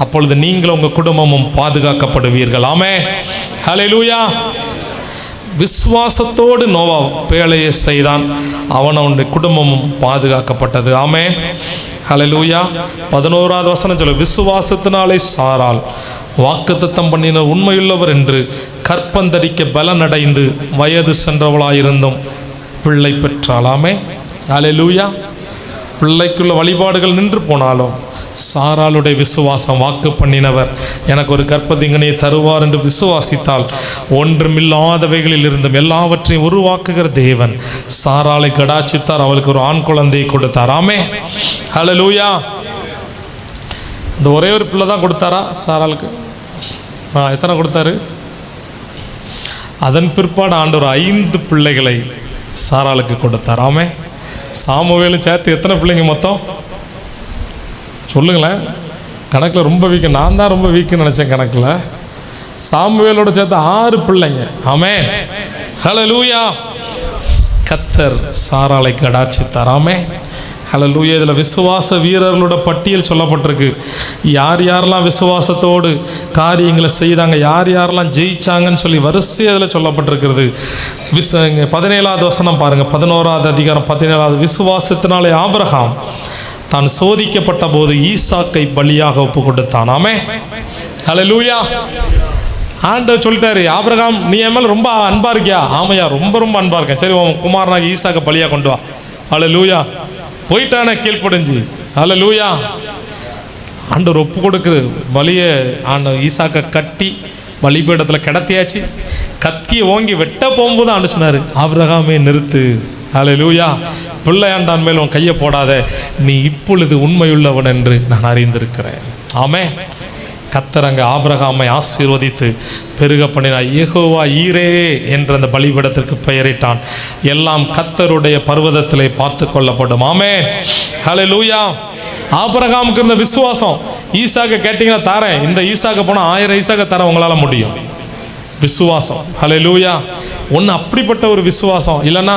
அப்பொழுது நீங்களும் உங்கள் குடும்பமும் பாதுகாக்கப்படுவீர்கள். ஆமே, ஹல்லேலூயா. விசுவாசத்தோடு நோவா பேழையை செய்தான், அவனுடைய குடும்பமும் பாதுகாக்கப்பட்டது. ஆமே, ஹல்லேலூயா. 11வது வசனம் சொல்ல, விசுவாசத்தினாலே சாராள் வாக்குத்தத்தம் பண்ணின உண்மையுள்ளவர் என்று கற்பந்தரிக்க பலனடைந்து வயது சென்றவளாயிருந்தும் பிள்ளை பெற்றாள். ஆமே, ஹல்லேலூயா. பிள்ளைக்குள்ள வழிபாடுகள் நின்று போனாலும் சாராளுடைய விசுவாசம், வாக்கு பண்ணினவர் எனக்கு ஒரு கற்பதிங்கனையை தருவார் என்று விசுவாசித்தால் ஒன்றுமில்லாதவைகளில் இருந்தும் எல்லாவற்றையும் உருவாக்குகிற தேவன் சாராளை கடாட்சித்தார், அவளுக்கு ஒரு ஆண் குழந்தையை கொடுத்தார். ஆமே, ஹல்லேலூயா. இந்த ஒரே ஒரு பிள்ளை தான் கொடுத்தாரா சாராளுக்கு? எத்தனை கொடுத்தாரு? அதன் பிற்பாடு ஆண்டவர் 5 பிள்ளைகளை சாராளுக்கு கொடுத்தார். ஆமே, சாமுவேலும் சேர்த்து எத்தனை பிள்ளைங்க மொத்தம் சொல்லுங்களேன்? கணக்கில் ரொம்ப வீக்கு, நான் தான் ரொம்ப வீக்குன்னு நினச்சேன் கணக்கில். சாமுவேலோட சேர்த்து 6 பிள்ளைங்க. ஆமே, ஹல்லேலூயா. கர்த்தர் சாராளை கடாட்சித்தார். ஆமே, ஹல்லேலூயா. இதில் விசுவாச வீரர்களோட பட்டியல் சொல்லப்பட்டிருக்கு. யார் யாரெல்லாம் விசுவாசத்தோடு காரியங்களை செய்தாங்க, யார் யாரெல்லாம் ஜெயிச்சாங்கன்னு சொல்லி வரிசை அதில் சொல்லப்பட்டிருக்கிறது. 17வது வசனம் பாருங்கள், 11வது அதிகாரம் 17வது. விசுவாசத்தினாலே ஆபிரகாம் தான் சோதிக்கப்பட்ட போது ஈசாக்கை பலியாக ஒப்பு கொடுத்தான். ஆமே, ஹல்லேலூயா. ஆண்டவர் சொல்லிட்டாரு, ஆபிரகாம் நீ என் மேல ரொம்ப அன்பா இருக்கியா? ஆமையா, ரொம்ப ரொம்ப அன்பா இருக்கேன். சரி, உன் குமாரனாக ஈசாக்கை பலியாக கொண்டு வா. ஹல்லேலூயா. போயிட்டானே கீழ்ப்படிஞ்சு. ஹல்லேலூயா. ஆண்டவர் ஒப்பு கொடுக்குது பலியை. ஈசாக்கை கட்டி பலிபீடத்தில் கிடத்தியாச்சு. கத்தியை ஓங்கி வெட்ட போகும்போது ஆண்டு சொன்னார், ஆபிரகாமே நிறுத்து. ஹல்லேலூயா. பிள்ளையாண்டான் மேல் உன் கையை போடாத, நீ இப்பொழுது உண்மையுள்ளவன் என்று நான் அறிந்திருக்கிறேன். ஆமே. கர்த்தர் அங்கே ஆபிரகாமை ஆசீர்வதித்து பெருக பண்ணினார். யெகோவா ஈரே என்ற அந்த பலிபீடத்திற்கு பெயரிட்டான். எல்லாம் கர்த்தருடைய பர்வதத்திலே பார்த்து கொள்ளப்படும். ஆமே, ஹல்லேலூயா. ஆபிரகாமுக்கு இருந்த விசுவாசம், ஈசாக்கை கேட்டீங்கன்னா தரேன், இந்த ஈசாக்கை போனால் 1000 ஈசாக்கை தர உங்களால் முடியும். விசுவாசம், ஹல்லேலூயா. ஒன்று அப்படிப்பட்ட ஒரு விசுவாசம். இல்லைன்னா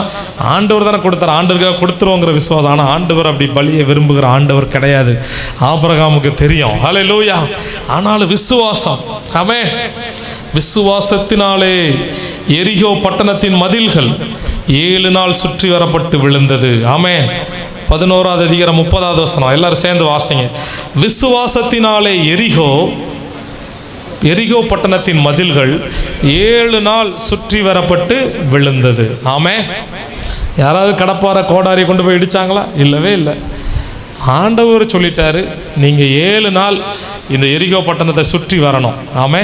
ஆண்டவர் தானே கொடுத்தார், ஆண்டவருக்காக கொடுத்துருவோங்கிற விசுவாசம். ஆனால் ஆண்டவர் அப்படி பலியை விரும்புகிற ஆண்டவர் கிடையாது, ஆபிரகாமுக்கு தெரியும். ஹல்லேலூயா. ஆனாலும் விசுவாசம். ஆமென். விசுவாசத்தினாலே எரிகோ பட்டணத்தின் மதில்கள் 7 நாள் சுற்றி வரப்பட்டு விழுந்தது. ஆமென். 11வது அதிகாரம் 30வது வசனம் எல்லாரும் சேர்ந்து வாசிங்க. விசுவாசத்தினாலே எரிகோ எரிகோ பட்டணத்தின் மதில்கள் 7 நாள் சுற்றி வரப்பட்டு விழுந்தது. ஆமே. யாராவது கடப்பார கோடாரி கொண்டு போய் இடிச்சாங்களா? இல்லவே இல்லை. ஆண்டவர் சொல்லிட்டாரு, நீங்கள் 7 நாள் இந்த எரிகோ பட்டணத்தை சுற்றி வரணும். ஆமே.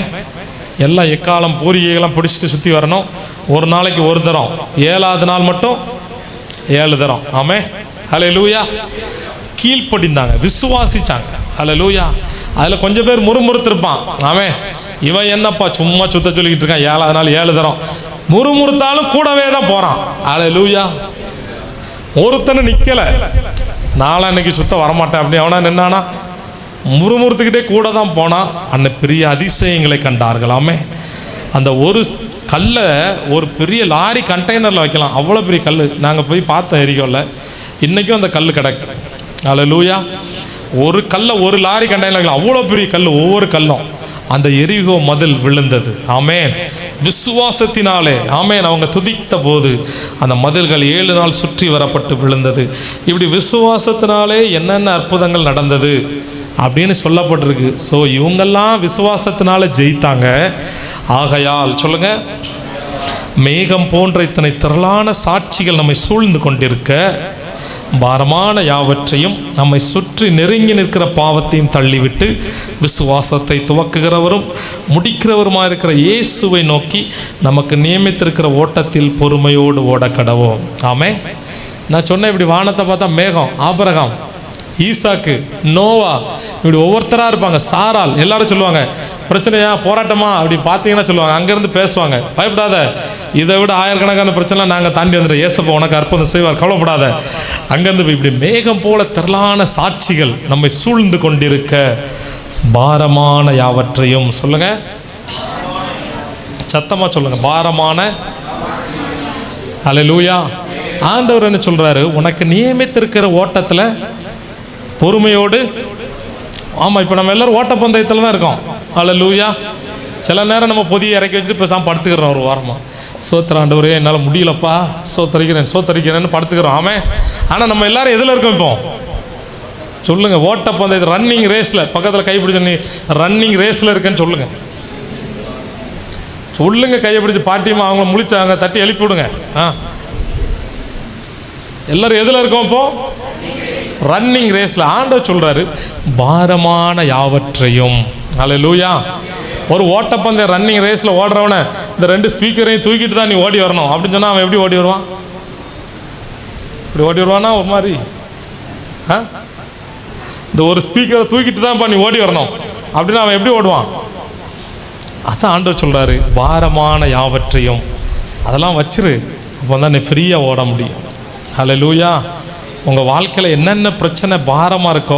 எல்லாம் எக்காலம் பூரிகைகளாம் பிடிச்சிட்டு சுற்றி வரணும். ஒரு நாளைக்கு ஒரு தரம், 7ஆவது நாள் மட்டும் 7 தரம். ஆமே. ஹல்லேலூயா. கீழ்ப்படிந்தாங்க, விசுவாசிச்சாங்க. ஹல்லேலூயா. அதில் கொஞ்சம் பேர் முறுமுறுத்திருப்பான். ஆமே, இவன் என்னப்பா சும்மா சுத்த சொல்லிக்கிட்டு இருக்கான், 7ஆவது நாள் 7 தரம். முறுமுறுத்தாலும் கூடவே தான் போகிறான். ஹல்லேலூயா. ஒருத்தனை நிற்கலை, நாளா இன்னைக்கு சுத்த வரமாட்டேன் அப்படி அவனா நின்னானா, முறுமுறுத்துக்கிட்டே கூட தான் போனான். அந்த பெரிய அதிசயங்களை கண்டார்கள். ஆமே. அந்த ஒரு கல்லை ஒரு பெரிய லாரி கண்டெய்னரில் வைக்கலாம், அவ்வளோ பெரிய கல். நாங்கள் போய் பார்த்தோம் எரிகோவில். இன்றைக்கும் அந்த கல் கிடக்கு. ஹல்லேலூயா. ஒரு கல்லை ஒரு லாரி கண்டெய்னரில் வைக்கலாம், அவ்வளோ பெரிய கல். ஒவ்வொரு கல்லும் அந்த எரிகோ மதில் விழுந்தது. ஆமேன். விசுவாசத்தினாலே ஆமேன் அவங்க துதித்த போது அந்த மதில்கள் 7 நாள் சுற்றி வரப்பட்டு விழுந்தது. இப்படி விசுவாசத்தினாலே என்னென்ன அற்புதங்கள் நடந்தது அப்படின்னு சொல்லப்பட்டிருக்கு. ஸோ இவங்கெல்லாம் விசுவாசத்தினால ஜெயித்தாங்க. ஆகையால் சொல்லுங்க, மேகம் போன்ற இத்தனை திரளான சாட்சிகள் நம்மை சூழ்ந்து கொண்டிருக்க, பாரமான யாவற்றையும் நம்மை சுற்றி நெருங்கி நிற்கிற பாவத்தையும் தள்ளிவிட்டு விசுவாசத்தை துவக்குகிறவரும் முடிக்கிறவருமாக இருக்கிற இயேசுவை நோக்கி நமக்கு நியமித்திருக்கிற ஓட்டத்தில் பொறுமையோடு ஓட கடவோம். ஆமே. நான் சொன்னேன், இப்படி வானத்தை பார்த்தா மேகம், ஆபிரகாம், ஈசாக்கு, நோவா, இப்படி ஒவ்வொருத்தராக இருப்பாங்க. சாரால், எல்லாரும் சொல்லுவாங்க பிரச்சனையா போராட்டமா அப்படி பார்த்தீங்கன்னா சொல்லுவாங்க, அங்கேருந்து பேசுவாங்க, பயப்படாத, இதை விட ஆயிரக்கணக்கான பிரச்சனை நாங்கள் தாண்டி வந்துடுறோம், ஏசப்பா உனக்கு அற்புதம் செய்வார், கவலைப்படாத. அங்கேருந்து இப்படி மேகம் போல திரளான சாட்சிகள் நம்மை சூழ்ந்து கொண்டிருக்க, பாரமான யாவற்றையும் சொல்லுங்க, சத்தமாக சொல்லுங்க, பாரமான. ஹல்லேலூயா. ஆண்டவர் என்ன சொல்றாரு, உனக்கு நியமித்திருக்கிற ஓட்டத்தில் பொறுமையோடு. ஆமாம், இப்போ நம்ம எல்லாரும் ஓட்டப்பந்தயத்தில் தான் இருக்கோம். ஹல்லேலூயா. சில நேரம் நம்ம பொதியை இறக்கி வச்சுட்டு பேசாமல் படுத்துக்கிறோம் ஒரு வாரமாக. சோத்திர ஆண்டவரே என்னால் முடியலப்பா, சோத்தரிக்கிறேன்னு படுத்துக்கிறோம். ஆமே. ஆனால் நம்ம எல்லாரும் எதில் இருக்கோம் இப்போ சொல்லுங்க? ஓட்டப்பந்தயத்தில், ரன்னிங் ரேஸில். பக்கத்தில் கைப்பிடிச்ச நீ ரன்னிங் ரேஸில் இருக்கேன்னு சொல்லுங்க. சொல்லுங்க, கையை பிடிச்சி பாட்டியமா அவங்க முழிச்சாங்க, தட்டி எழுப்பி விடுங்க. எல்லாரும் எதில் இருக்கோம் இப்போ? ரன்னிங் ரேஸில். ஆண்டவர் சொல்றாரு, பாரமான யாவற்றையும். ஹல்லேலூயா. ஒரு ஓட்டப்பந்தய ரன்னிங் ரேஸில் ஓடுறவனை இந்த 2 ஸ்பீக்கரையும் தூக்கிட்டு தான் நீ ஓடி வரணும் அப்படின்னு சொன்னால் அவன் எப்படி ஓடி வருவான்? இப்படி ஓடி வருவானா ஒரு மாதிரி? இந்த ஒரு ஸ்பீக்கரை தூக்கிட்டு தான்ப்பா நீ ஓடி வரணும் அப்படின்னா அவன் எப்படி ஓடுவான்? அதான் ஆண்டவர் சொல்றாரு, பாரமான யாவற்றையும் அதெல்லாம் வச்சிரு, அப்போ தான் நீ ஃப்ரீயாக ஓட முடியும். ஹல்லேலூயா. உங்கள் வாழ்க்கையில் என்னென்ன பிரச்சனை பாரமாக இருக்கோ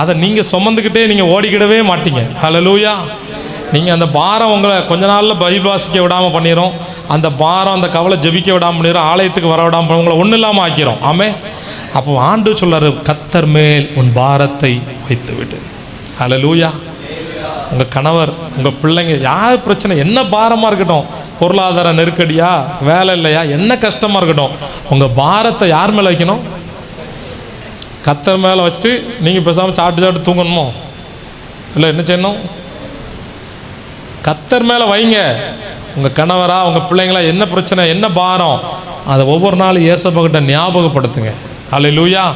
அதை நீங்கள் சுமந்துக்கிட்டே நீங்கள் ஓடிக்கிடவே மாட்டீங்க. ஹல்லேலூயா. நீங்கள் அந்த பாரம் உங்களை கொஞ்ச நாளில் பைபிள் வாசிக்க விடாமல் பண்ணிடும். அந்த பாரம், அந்த கவலை ஜெபிக்க விடாமல் பண்ணிடும். ஆலயத்துக்கு வர விடாமல் உங்களை ஒன்றும் இல்லாமல் ஆக்கிரும். ஆமே. அப்போ ஆண்டவர் சொல்றாரு, கர்த்தர் மேல் உன் பாரத்தை வைத்து விடு. ஹல்லேலூயா. உங்கள் கணவர், உங்கள் பிள்ளைங்க, யார் பிரச்சனை என்ன பாரமாக இருக்கட்டும், பொருளாதார நெருக்கடியா, வேலை இல்லையா, என்ன கஷ்டமாக இருக்கட்டும், உங்கள் பாரத்தை யார் மேலே வைக்கணும்? கர்த்தர் மேலே வச்சுட்டு நீங்கள் பேசாமல் சாப்பிட்டு தூங்கணுமோ? இல்லை, என்ன செய்யணும்? கர்த்தர் மேலே வைங்க. உங்கள் கணவரா, உங்கள் பிள்ளைங்களா, என்ன பிரச்சனை, என்ன பாரம், அதை ஒவ்வொரு நாளும் இயேசுகிட்ட ஞாபகப்படுத்துங்க. ஹல்லேலூயா.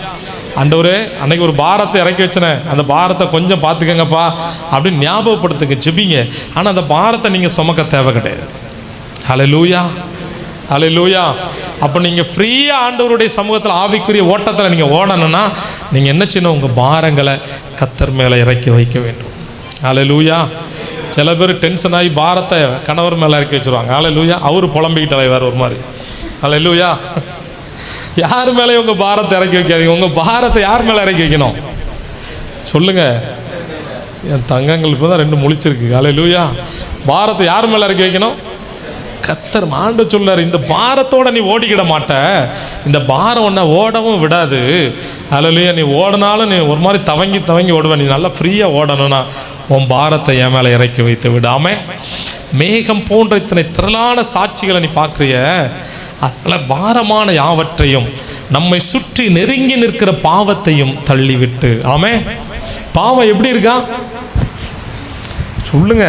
ஆண்டவரே அன்னைக்கு ஒரு பாரத்தை இறக்கி வச்சனே, அந்த பாரத்தை கொஞ்சம் பார்த்துக்கங்கப்பா அப்படின்னு ஞாபகப்படுத்துங்க, ஜெபிங்க. ஆனால் அந்த பாரத்தை நீங்கள் சுமக்க தேவை கிடையாது. ஹல்லேலூயா. ஹல்லேலூயா. அப்போ நீங்கள் ஃப்ரீயாக ஆண்டவருடைய சமூகத்தில் ஆவிக்குரிய ஓட்டத்தில் நீங்கள் ஓடணும்னா நீங்கள் என்ன செய்யணும்? உங்கள் பாரங்களை கர்த்தர் மேலே இறக்கி வைக்க வேண்டும். ஹல்லேலூயா. சில பேர் டென்ஷன் ஆகி பாரத்தை கணவர் மேலே இறக்கி வச்சுருவாங்க. ஹல்லேலூயா. அவர் புலம்பிக்கிட்டு அலைவார் ஒரு மாதிரி. ஹல்லேலூயா. யார் மேலே உங்கள் பாரத்தை இறக்கி வைக்காதீங்க. உங்கள் பாரத்தை யார் மேலே இறக்கி வைக்கணும் சொல்லுங்க? என் தங்கங்கள் இப்போ தான் 2 முழிச்சிருக்கு. ஹல்லேலூயா. பாரத்தை யார் மேலே இறக்கி வைக்கணும்? கர்த்தர். ஆண்டவர் சொல்றாரு, இந்த பாரத்தோட நீ ஓடிக்கிட மாட்ட, இந்த பாரம் உன்னை ஓடவும் விடாது. ஹல்லேலூயா. நீ ஓடினாலும் நீ ஒரு மாதிரி தவங்கி ஓடுவேன். நீ நல்லா ஃப்ரீயாக ஓடணும்னா உன் பாரத்தை என் மேலே இறக்கி வைத்து விடாம, மேகம் போன்ற இத்தனை திரளான சாட்சிகளை நீ பார்க்குறிய, அதில் பாரமான யாவற்றையும் நம்மை சுற்றி நெருங்கி நிற்கிற பாவத்தையும் தள்ளிவிட்டு. ஆமே. பாவம் எப்படி இருக்கா சொல்லுங்க?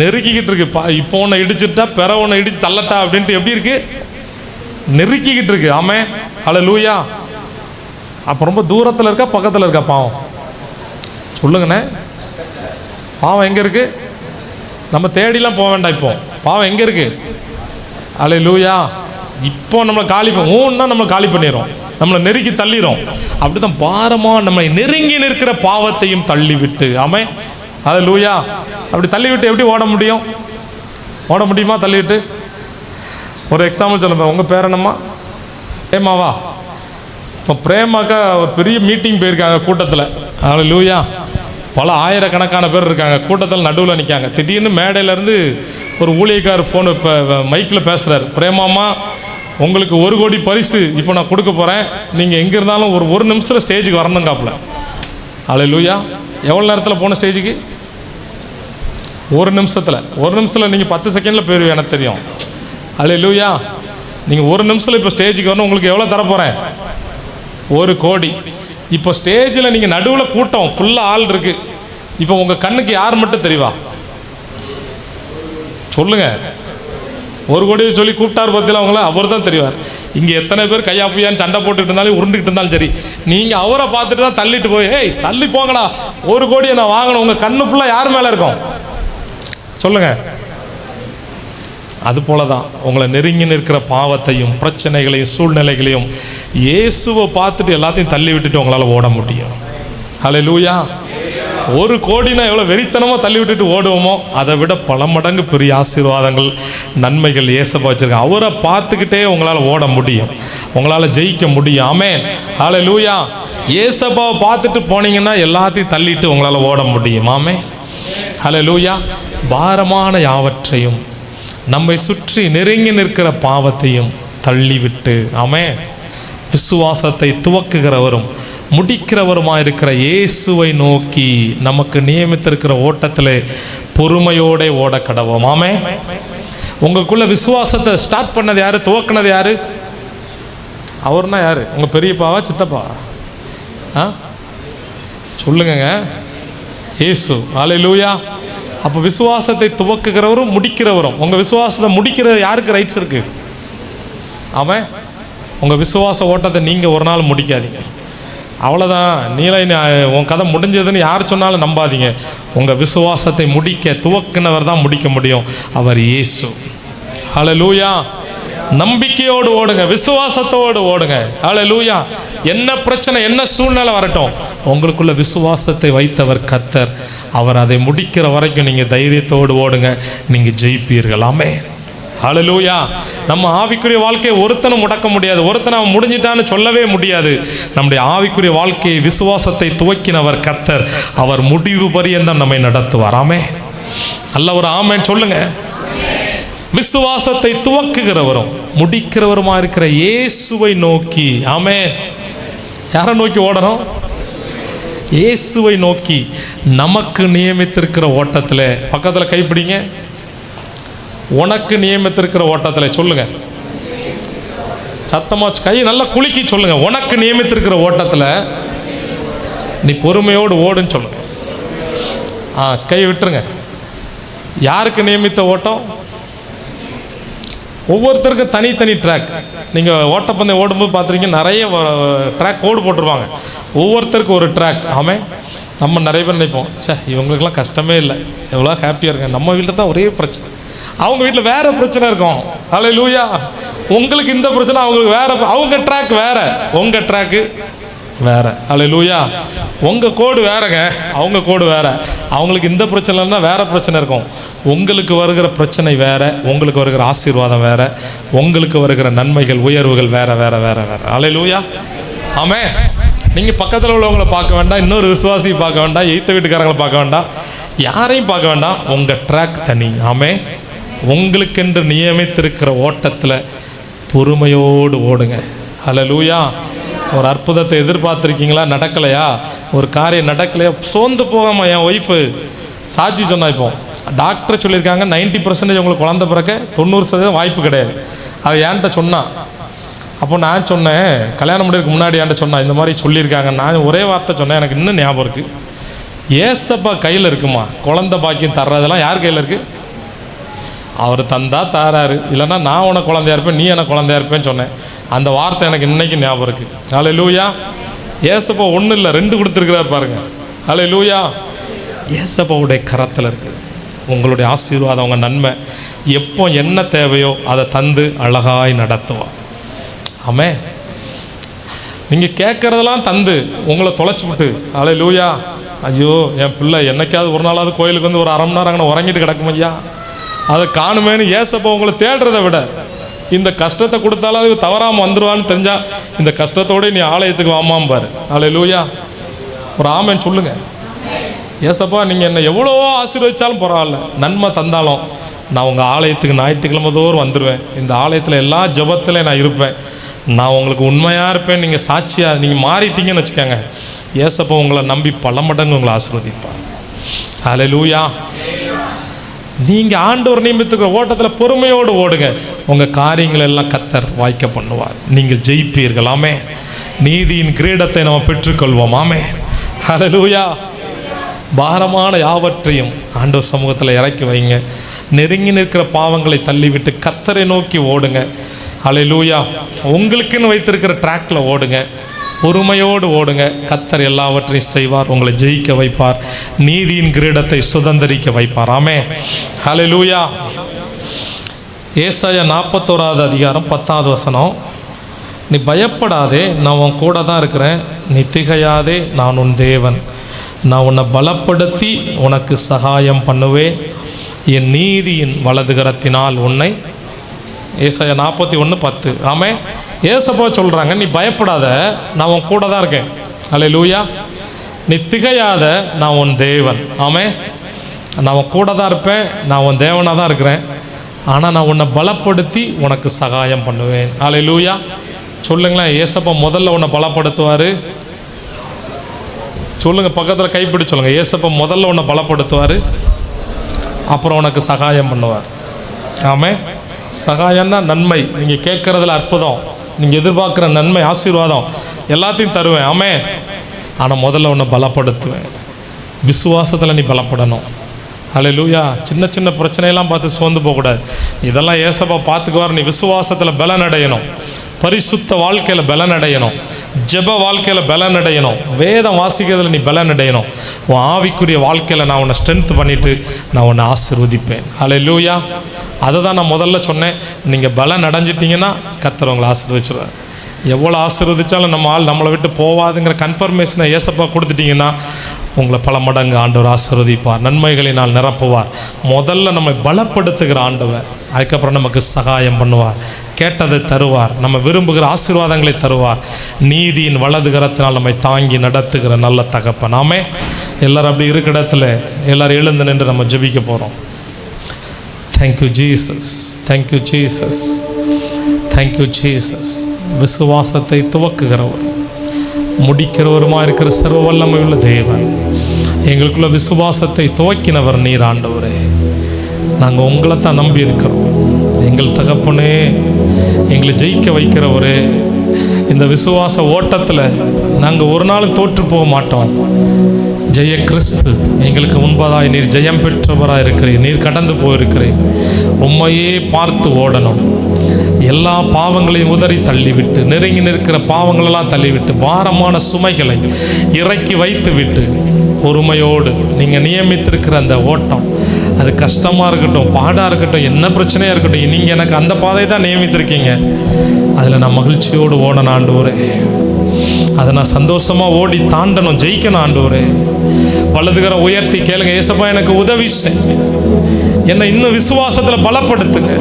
நெருக்கிக்கிட்டு இருக்கு. இப்போ ஒன்று இடிச்சுட்டா பிற ஒன்று இடிச்சு தள்ளட்டா அப்படின்ட்டு எப்படி இருக்கு? நெருக்கிக்கிட்டு இருக்கு. ஆமென், ஹல்லேலூயா. அப்போ ரொம்ப தூரத்தில் இருக்கா பக்கத்தில் இருக்கா பாவம்? சொல்லுங்கண்ணே. பாவம் எங்கே இருக்கு? நம்ம தேடிலாம் போக வேண்டாம். இப்போ பாவம் எங்கே இருக்கு? ஹல்லேலூயா. இப்போ நம்மளை காலி ஊன்னா நம்மளை காலி பண்ணிடும், நம்மளை நெருக்கி தள்ளிடும். அப்படிதான் பாரமா நம்மளை நெருங்கி நிற்கிற பாவத்தையும் தள்ளிவிட்டு. ஆமென், ஹல்லேலூயா. அப்படி தள்ளிவிட்டு எப்படி ஓட முடியும்? ஓட முடியுமா தள்ளிவிட்டு? ஒரு எக்ஸாம்பிள் சொல்லுங்க. உங்கள் பேர் என்னம்மா? பிரேமாவா? இப்போ பிரேமாக்கா ஒரு பெரிய மீட்டிங் போயிருக்காங்க கூட்டத்தில். ஹல்லேலூயா. பல ஆயிரக்கணக்கான பேர் இருக்காங்க கூட்டத்தில், நடுவில் நிற்காங்க. திடீர்னு மேடையிலேருந்து ஒரு ஊழியக்கார் ஃபோன் இப்போ மைக்கில் பேசுகிறார். பிரேமாம்மா, உங்களுக்கு 1 கோடி பரிசு இப்போ நான் கொடுக்க போகிறேன், நீங்கள் எங்கே இருந்தாலும் ஒரு நிமிஷத்தில் ஸ்டேஜுக்கு வரணுங்காப்புல. ஹல்லேலூயா. எவ்வளோ நேரத்தில் போன ஸ்டேஜுக்கு? 1 நிமிஷத்தில் நீங்கள் 10 செகண்டில் போயிருவீங்க, எனக்கு தெரியும். ஹல்லேலூயா. நீங்கள் 1 நிமிஷத்தில் இப்போ ஸ்டேஜுக்கு வரணும். உங்களுக்கு எவ்வளோ தரப்போகிறேன்? 1 கோடி. இப்போ ஸ்டேஜில் நீங்கள் நடுவில் கூட்டம் ஃபுல்லாக ஆள் இருக்குது. இப்போ உங்கள் கண்ணுக்கு யார் மட்டும் தெரியவா? சொல்லுங்க. 1 கோடியை சொல்லி கூப்பிட்டார் பார்த்தீங்களா அவங்கள? அவர் தான் தெரிவார். இங்கே எத்தனை பேர் கையாப்பியான்னு சண்டை போட்டுட்டு இருந்தாலும் உருண்டுக்கிட்டு இருந்தாலும் சரி, நீங்கள் அவரை பார்த்துட்டு தான் தள்ளிட்டு போய், ஏய் தள்ளி போங்கடா 1 கோடியை நான் வாங்கணும், உங்கள் கண்ணு ஃபுல்லாக யார் மேலே இருக்கும்? சொல்லுங்க. அது போல தான் உங்களை நெருங்கி நிற்கிற பாவத்தையும் பிரச்சனைகளையும் சூழ்நிலைகளையும் இயேசுவை பார்த்துட்டு எல்லாத்தையும் தள்ளி விட்டுட்டு உங்களால் ஓட முடியும். ஹல்லேலூயா. 1 கோடினா எவ்வளோ வெறித்தனமாக தள்ளி விட்டுட்டு ஓடுவோமோ அதை விட பல மடங்கு பெரிய ஆசீர்வாதங்கள் நன்மைகள் இயேசுவை வச்சிருக்காங்க. அவரை பார்த்துக்கிட்டே உங்களால் ஓட முடியும், உங்களால் ஜெயிக்க முடியும். ஆமென், ஹல்லேலூயா. இயேசுவை பார்த்துட்டு போனீங்கன்னா எல்லாத்தையும் தள்ளிட்டு உங்களால் ஓட முடியும். ஆமென், ஹல்லேலூயா. பாரமான யாவற்றையும் நம்மை சுற்றி நெருங்கி நிற்கிற பாவத்தையும் தள்ளிவிட்டு, ஆமென், விசுவாசத்தை துவக்குகிறவரும் முடிக்கிறவருமாயிருக்கிற இயேசுவை நோக்கி நமக்கு நியமித்திருக்கிற ஓட்டத்தில் பொறுமையோட ஓட கடவோம். ஆமென். உங்களுக்குள்ள விசுவாசத்தை ஸ்டார்ட் பண்ணது யாரு? துவக்கினது யாரு? அவர்னா யாரு? உங்க பெரியப்பாவா சித்தப்பாவா? சொல்லுங்க. இயேசு. ஹல்லேலூயா. அப்போ விசுவாசத்தை துவக்குகிறவரும் முடிக்கிறவரும். உங்கள் விசுவாசத்தை முடிக்கிறது யாருக்கு ரைட்ஸ் இருக்கு? அவன். உங்கள் விசுவாச ஓட்டத்தை நீங்கள் ஒரு நாள் முடிக்காதீங்க, அவ்வளோதான். நீலை உன் கதை முடிஞ்சதுன்னு யார் சொன்னாலும் நம்பாதீங்க. உங்கள் விசுவாசத்தை முடிக்க துவக்கினவர் தான் முடிக்க முடியும், அவர் இயேசு. ஹல்லேலூயா. நம்பிக்கையோடு ஓடுங்க, விசுவாசத்தோடு ஓடுங்க. ஹல்லேலூயா. என்ன பிரச்சனை என்ன சூழ்நிலை வரட்டும், உங்களுக்குள்ள விசுவாசத்தை வைத்தவர் கர்த்தர். அவர் அதை முடிக்கிற வரைக்கும் நீங்கள் தைரியத்தோடு ஓடுங்க, நீங்கள் ஜெயிப்பீர்கள். ஆமென், ஹல்லேலூயா. நம்ம ஆவிக்குரிய வாழ்க்கையை ஒருத்தனும் முடக்க முடியாது, ஒருத்தனை அவன் முடிஞ்சிட்டான்னு சொல்லவே முடியாது. நம்முடைய ஆவிக்குரிய வாழ்க்கையை விசுவாசத்தை துவக்கினவர் கர்த்தர், அவர் முடிவு பரியந்தம் நம்மை நடத்துவார். ஆமென். நல்ல ஒரு ஆமென் சொல்லுங்க. விசுவாசத்தை துவக்குகிறவரும் முடிக்கிறவருமா இருக்கிற இயேசுவை நோக்கி. ஆமென். யாரை நோக்கி ஓடணும்? இயேசுவை நோக்கி. நமக்கு நியமித்திருக்கிற ஓட்டத்தில், பக்கத்தில் கைப்பிடிங்க, உனக்கு நியமித்திருக்கிற ஓட்டத்தில் சொல்லுங்க, சத்தமா கை நல்லா குலுக்கி சொல்லுங்க. உனக்கு நியமித்திருக்கிற ஓட்டத்தில் நீ பொறுமையோடு ஓடுன்னு சொல்லுங்க. கை விட்டுருங்க. யாருக்கு நியமித்த ஓட்டம்? ஒவ்வொருத்தருக்கும் தனித்தனி ட்ராக். நீங்கள் ஓட்டப்பந்தயம் ஓடும்போது பார்த்துருக்கீங்க, நிறைய ட்ராக் கோடு போட்டுருவாங்க, ஒவ்வொருத்தருக்கும் ஒரு ட்ராக். ஆமாம். நம்ம நிறைய பேர் நினைப்போம், சே இவங்களுக்கெல்லாம் கஷ்டமே இல்லை, எவ்வளோ ஹாப்பியாக இருக்காங்க. நம்ம வீட்டில் தான் ஒரே பிரச்சனை, அவங்க வீட்டில் வேறு பிரச்சனை இருக்கும். ஹல்லேலூயா. உங்களுக்கு இந்த பிரச்சனை, அவங்களுக்கு வேறு, அவங்க ட்ராக் வேறு, உங்கள் ட்ராக்கு வேறு. ஹல்லேலூயா. உங்கள் கோடு வேறங்க, அவங்க கோடு வேறு. அவங்களுக்கு இந்த பிரச்சனைனா வேறு பிரச்சனை இருக்கும். உங்களுக்கு வருகிற பிரச்சனை வேறு, உங்களுக்கு வருகிற ஆசீர்வாதம் வேறு, உங்களுக்கு வருகிற நன்மைகள் உயர்வுகள் வேறு வேறு வேறு வேறு. ஹல்லேலூயா. ஆமென். நீங்கள் பக்கத்தில் உள்ளவங்களை பார்க்க வேண்டாம், இன்னொரு விசுவாசியை பார்க்க வேண்டாம், எய்த்த வீட்டுக்காரங்களை பார்க்க வேண்டாம், யாரையும் பார்க்க வேண்டாம். உங்கள் ட்ராக் தனி. ஆமென். உங்களுக்கென்று நியமித்திருக்கிற ஓட்டத்தில் பொறுமையோடு ஓடுங்க. ஹல்லேலூயா. ஒரு அற்புதத்தை எதிர்பார்த்துருக்கீங்களா? நடக்கலையா? ஒரு காரியம் நடக்கலையா? சோர்ந்து போகாமல், என் ஒய்ஃபு சாட்சி சொன்னா, இப்போ டாக்டர் சொல்லியிருக்காங்க 90% உங்களுக்கு குழந்தை பிறக்க 90% வாய்ப்பு கிடையாது. அது என்கிட்ட சொன்னான். அப்போ நான் சொன்னேன், கல்யாணம் முடிக்கிறதுக்கு முன்னாடி என்கிட்ட சொன்னான், இந்த மாதிரி சொல்லியிருக்காங்க. நான் ஒரே வார்த்தை சொன்னேன், எனக்கு இன்னும் ஞாபகம் இருக்குது, ஏசப்பா கையில் இருக்குமா குழந்தை பாக்கியம் தர்றதெல்லாம். யார் கையில் இருக்குது? அவர் தந்தா தாராரு, இல்லைன்னா நான் உனக்கு குழந்தையா இருப்பேன், நீ எனக்கு குழந்தையா இருப்பேன்னு சொன்னேன். அந்த வார்த்தை எனக்கு இன்னைக்கு ஞாபகம் இருக்குது. ஹல்லேலூயா. ஏசப்பா ஒன்றும் இல்லை, 2 கொடுத்துருக்கிறார் பாருங்க. ஹல்லேலூயா. ஏசப்பாவுடைய கரத்தில் இருக்குது உங்களுடைய ஆசீர்வாதம், உங்கள் நன்மை. எப்போ என்ன தேவையோ அதை தந்து அழகாய் நடத்துவார். ஆமென். நீங்கள் கேட்குறதெல்லாம் தந்து உங்களை தொலைச்சி விட்டு, ஹல்லேலூயா, ஐயோ என் பிள்ளை என்னைக்காவது ஒரு நாளாவது கோயிலுக்கு வந்து ஒரு 1/2 மணி நேரம் அங்கே உறங்கிட்டு கிடக்கும் ஐயா, அதை காணுமேனு ஏசப்பா உங்களை தேடுறதை விட இந்த கஷ்டத்தை கொடுத்தாலும் அது தவறாமல் வந்துடுவான்னு தெரிஞ்சா இந்த கஷ்டத்தோடு நீ ஆலயத்துக்கு வாமாம் பாரு. ஹல்லேலூயா. ஒரு ஆமென் சொல்லுங்க. ஏசப்பா நீங்கள் என்னை எவ்வளவோ ஆசீர்வதிச்சாலும் பரவாயில்ல, நன்மை தந்தாலும் நான் உங்கள் ஆலயத்துக்கு ஞாயிற்றுக்கிழமை தோறும் வந்துடுவேன். இந்த ஆலயத்தில் எல்லா ஜெபத்திலையும் நான் இருப்பேன். நான் உங்களுக்கு உண்மையாக இருப்பேன். நீங்கள் சாட்சியாக நீங்கள் மாறிட்டீங்கன்னு வச்சுக்கோங்க, ஏசப்பா உங்களை நம்பி பல மடங்கு உங்களை ஆசீர்வதிப்பார். ஹல்லேலூயா. நீங்கள் ஆண்டவர் நியமித்துக்கிற ஓட்டத்தில் பொறுமையோடு ஓடுங்க. உங்கள் காரியங்கள் எல்லாம் கர்த்தர் வாய்க்க பண்ணுவார். நீங்கள் ஜெயிப்பீர்கள். ஆமென். நீதியின் கிரீடத்தை நம்ம பெற்றுக்கொள்வோம். ஆமென். ஹல்லேலூயா. பாரமான யாவற்றையும் ஆண்டவர் சமூகத்தில் இறக்கி வைங்க. நெருங்கி நிற்கிற பாவங்களை தள்ளிவிட்டு கர்த்தரை நோக்கி ஓடுங்க. ஹல்லேலூயா. உங்களுக்குன்னு வைத்திருக்கிற ட்ராக்கில் ஓடுங்க. பொறுமையோடு ஓடுங்க. கர்த்தர் எல்லாவற்றையும் செய்வார். உங்களை ஜெயிக்க வைப்பார். நீதியின் கிரீடத்தை சுதந்தரிக்க வைப்பார். ஆமென். ஹல்லேலூயா. ஏசாயா 41வது அதிகாரம் 10வது வசனம். நீ பயப்படாதே, நான் உன் கூட தான் இருக்கிறேன். நீ திகையாதே, நான் உன் தேவன். நான் உன்னை பலப்படுத்தி உனக்கு சகாயம் பண்ணுவேன். என் நீதியின் வலதுகரத்தினால் உன்னை. ஏசாயா 41:10. ஆமென். ஏசப்பா சொல்கிறாங்க, நீ பயப்படாத, நான் உன் கூட தான் இருக்கேன். ஹல்லேலூயா. நீ திகையாத, நான் உன் தேவன். ஆமென். நான் உன் கூட தான் இருப்பேன். நான் உன் தேவனாக தான் இருக்கிறேன். ஆனால் நான் உன்னை பலப்படுத்தி உனக்கு சகாயம் பண்ணுவேன். ஹல்லேலூயா. சொல்லுங்களேன், ஏசப்பா முதல்ல உன்னை பலப்படுத்துவார். சொல்லுங்கள், பக்கத்தில் கைப்பிடி சொல்லுங்கள். ஏசப்பா முதல்ல உன்னை பலப்படுத்துவார், அப்புறம் உனக்கு சகாயம் பண்ணுவார். ஆமென். சகாயம்னா நன்மை. நீங்கள் கேட்குறதுல அற்புதம், நீங்கள் எதிர்பார்க்குற நன்மை, ஆசீர்வாதம் எல்லாத்தையும் தருவேன். ஆமென். ஆனால் முதல்ல உன்னை பலப்படுத்துவேன். விசுவாசத்தில் நீ பலப்படணும். ஹல்லேலூயா. சின்ன சின்ன பிரச்சனையெல்லாம் பார்த்து சோர்ந்து போகக்கூடாது. இதெல்லாம் ஏசப்பா பார்த்துக்குவார். நீ விசுவாசத்தில் பலன் அடையணும். பரிசுத்த வாழ்க்கையில் பலன் அடையணும். ஜெப வாழ்க்கையில் பலன் அடையணும். வேதம் வாசிக்கிறதுல நீ பலன் அடையணும். உன் ஆவிக்குரிய வாழ்க்கையில் நான் உன்னை ஸ்ட்ரென்த் பண்ணிவிட்டு நான் உன்னை ஆசீர்வதிப்பேன். ஹல்லேலூயா. அதை தான் நான் முதல்ல சொன்னேன். நீங்கள் பலன் அடைஞ்சிட்டிங்கன்னா கர்த்தர் உங்களை ஆசீர்வதிச்சிடுவார். எவ்வளோ ஆசீர்வதிச்சாலும் நம்ம ஆள் நம்மளை விட்டு போவாதுங்கிற கன்ஃபர்மேஷனை ஏசப்பா கொடுத்துட்டிங்கன்னா உங்களை பல மடங்கு ஆண்டவர் ஆசீர்வதிப்பார். நன்மைகளினால் நிரப்புவார். முதல்ல நம்மை பலப்படுத்துகிற ஆண்டவர், அதுக்கப்புறம் நமக்கு சகாயம் பண்ணுவார். கேட்டதை தருவார். நம்ம விரும்புகிற ஆசீர்வாதங்களை தருவார். நீதியின் வலதுகரத்தினால் நம்மை தாங்கி நடத்துகிற நல்ல தகப்பன். நாமே எல்லாரும் அப்படி இருக்கிற இடத்துல எல்லாரும் எழுந்து நின்று நம்ம ஜெபிக்க போகிறோம். Thank you Jesus, thank you Jesus, thank you Jesus. விசுவாசத்தை துவக்குகிறவர், முடிக்கிறவருமா இருக்கிற சர்வ வல்லமை உள்ள தேவன், எங்களுக்குள்ள விசுவாசத்தை துவக்கினவர் நீர் ஆண்டவரே. நாங்கள் உங்களை தான் நம்பி இருக்கிறோம். எங்கள் தகப்பனே, எங்களை ஜெயிக்க வைக்கிறவரே, இந்த விசுவாச ஓட்டத்தில் நாங்கள் ஒரு நாளும் தோற்று போக மாட்டோம். ஜெய கிறிஸ்து எங்களுக்கு முன்பதாய் நீர் ஜெயம் பெற்றவராக இருக்கிறீர். நீர் கடந்து போயிருக்கிறீர். உம்மையே பார்த்து ஓடணும். எல்லா பாவங்களையும் உதறி தள்ளிவிட்டு, நெருங்கி நிற்கிற பாவங்களெல்லாம் தள்ளிவிட்டு, பாரமான சுமைகளை இறக்கி வைத்து விட்டு, பொறுமையோடு நீங்கள் நியமித்திருக்கிற அந்த ஓட்டம், அது கஷ்டமாக இருக்கட்டும், பாடாக இருக்கட்டும், என்ன பிரச்சனையாக இருக்கட்டும், நீங்கள் எனக்கு அந்த பாதையை தான் நியமித்திருக்கீங்க. அதில் நான் மகிழ்ச்சியோடு ஓடணும் ஆண்டவரே. அதை நான் சந்தோஷமாக ஓடி தாண்டணும், ஜெயிக்கணும் ஆண்டவரே. வலதுகரை உயர்த்தி கேளுங்க, ஏசப்பா எனக்கு உதவி செய், என்னை இன்னும் விசுவாசத்தில் பலப்படுத்துங்க.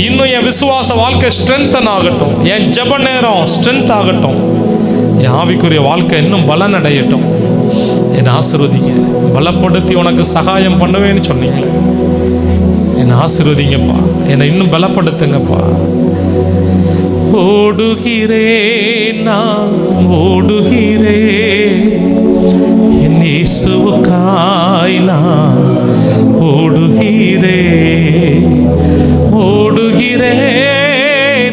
இன்னும் என் விசுவாச வாழ்க்கை ஸ்ட்ரென்தன் ஆகட்டும், என் ஜெப நேரம் ஸ்ட்ரென்த் ஆகட்டும், என் ஆவிக்குரிய வாழ்க்கை இன்னும் பலன் அடையட்டும். என்னை ஆசீர்வதிங்க, பலப்படுத்தி உனக்கு சகாயம் பண்ணுவேன்னு சொன்னீங்களே, என்னை ஆசீர்வதிங்கப்பா, என்னை இன்னும் பலப்படுத்துங்கப்பா. ஓடுகிறேன், நான் ஓடுகிறேன், என் இயேசுவுக்காய் நான் ஓடுகிறேன். ஓடுகிறேன்,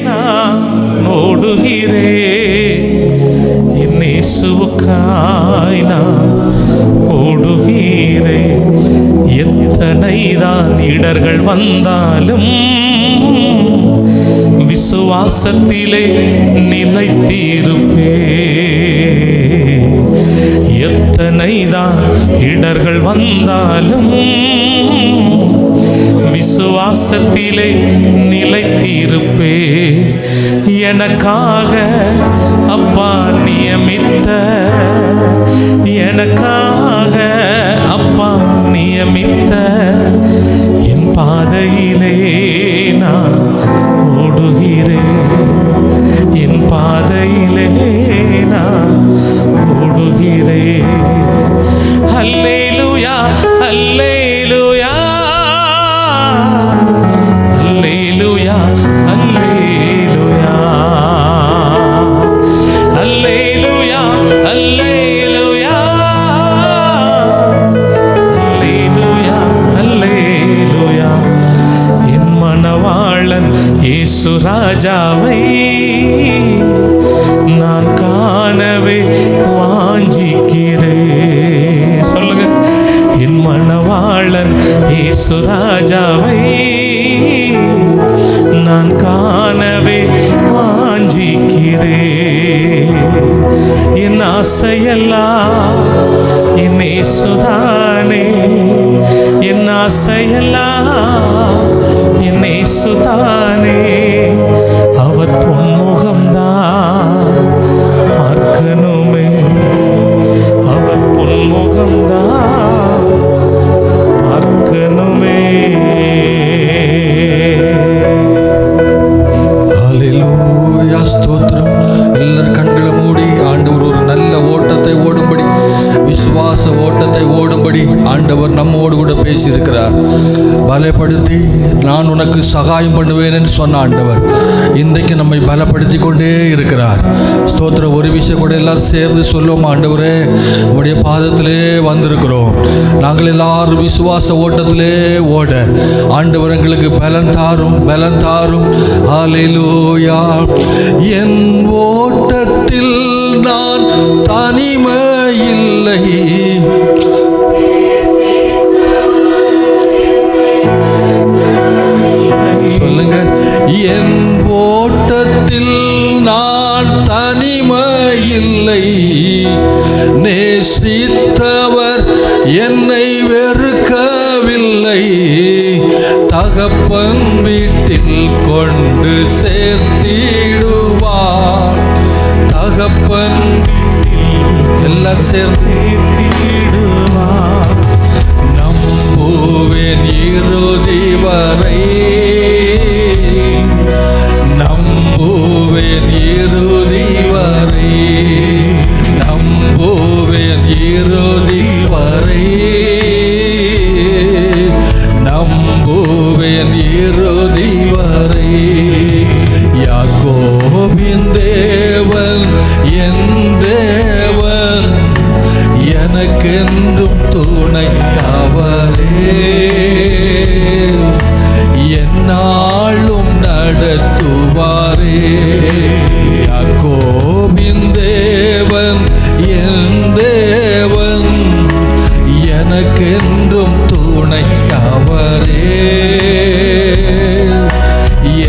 நான் ஓடுகிறேன், என் இயேசுவுக்காய் நான் ஓடுகிறேன். எத்தனை எத்தனைதான் இடர்கள் வந்தாலும் விசுவாசத்திலே நிலைத்திருப்பே. எத்தனைதான் இடர்கள் வந்தாலும் விசுவாசத்திலே நிலைத்திருப்பே. எனக்காக அப்பா நியமித்த, எனக்காக அப்பா நியமித்த என் பாதையிலே நான் ஓடுகிறேன். என் பாதையிலே நான் ஓடுகிறேன். அல்லேலூயா, அல்லேலூயா, அல்லேலூயா, அல்லேலூயா, அல்லேலூயா, அல்லேலூயா, அல்லேலூயா, அல்லேலூயா. என் மணவாளன் இயேசு ராஜாவை நான் காணவே வாஞ்சிக்கிறேன். சொல்லுங்க, என் மணவாளன் இயேசு ராஜாவை நான் காணவே வாஞ்சிக்கிறேன். என் ஆசையெல்லாம் என் இயேசுதானே, என் ஆசையெல்லாம் என் இயேசுதானே. அவர் பொன்முகம்தான் பார்க்கணுமே, அவர் பொன்முகம்தான் பார்க்கணுமே. ஹல்லேலூயா, ஸ்தோத்திரம். எல்லாரும் கண்களை மூடி ஆண்டவர் ஒரு நல்ல ஓட்டத்தை ஓடும்படி, விசுவாச ஓட்டத்தை ஓடும்படி ஆண்டவர் நம்மோடு கூட பேசியிருக்கிறார். பலப்படுத்தி நான் உனக்கு சகாயம் பண்ணுவேன் என்று சொன்ன ஆண்டவர் இன்றைக்கு நம்மை பலப்படுத்தி கொண்டே இருக்கிறார். ஸ்தோத்திரம். ஒரு விஷயம் கூட எல்லாரும் சேர்ந்து சொல்லுவோம். ஆண்டவரே, உம்முடைய பாதத்திலே வந்திருக்கிறோம். நாங்கள் எல்லாரும் விசுவாச ஓட்டத்திலே ஓட ஆண்டவர் எங்களுக்கு பலன் தாரும், பலன் தாரும். ஹல்லேலூயா. என் ஓட்டத்தில் நான் தனிமை இல்லை, சொல்லுங்க. என் ஓட்டத்தில் நான் தனிமை இல்லை, நேசித்தவர் என்னை வெறுக்கவில்லை. தகப்பன் வீட்டில் கொண்டு சேர்த்திடுவார். தகப்பன் எல்லாம் சேர்த்திடுவார். நம்புவேன் இறுதி வரை, நம்புவேன் இறுதி வரை, நம்புவேன் இறுதி வரை, நம்புவேன் இறுதி வரை. யாக்கோபின் தேவன் என் தேவன், எனக்கென்றும் துணை அவரே. என்னாலும் நடத்துவாரே. யாக்கோபின் தேவன் என் தேவன், எனக்கென்றும் துணை அவரே.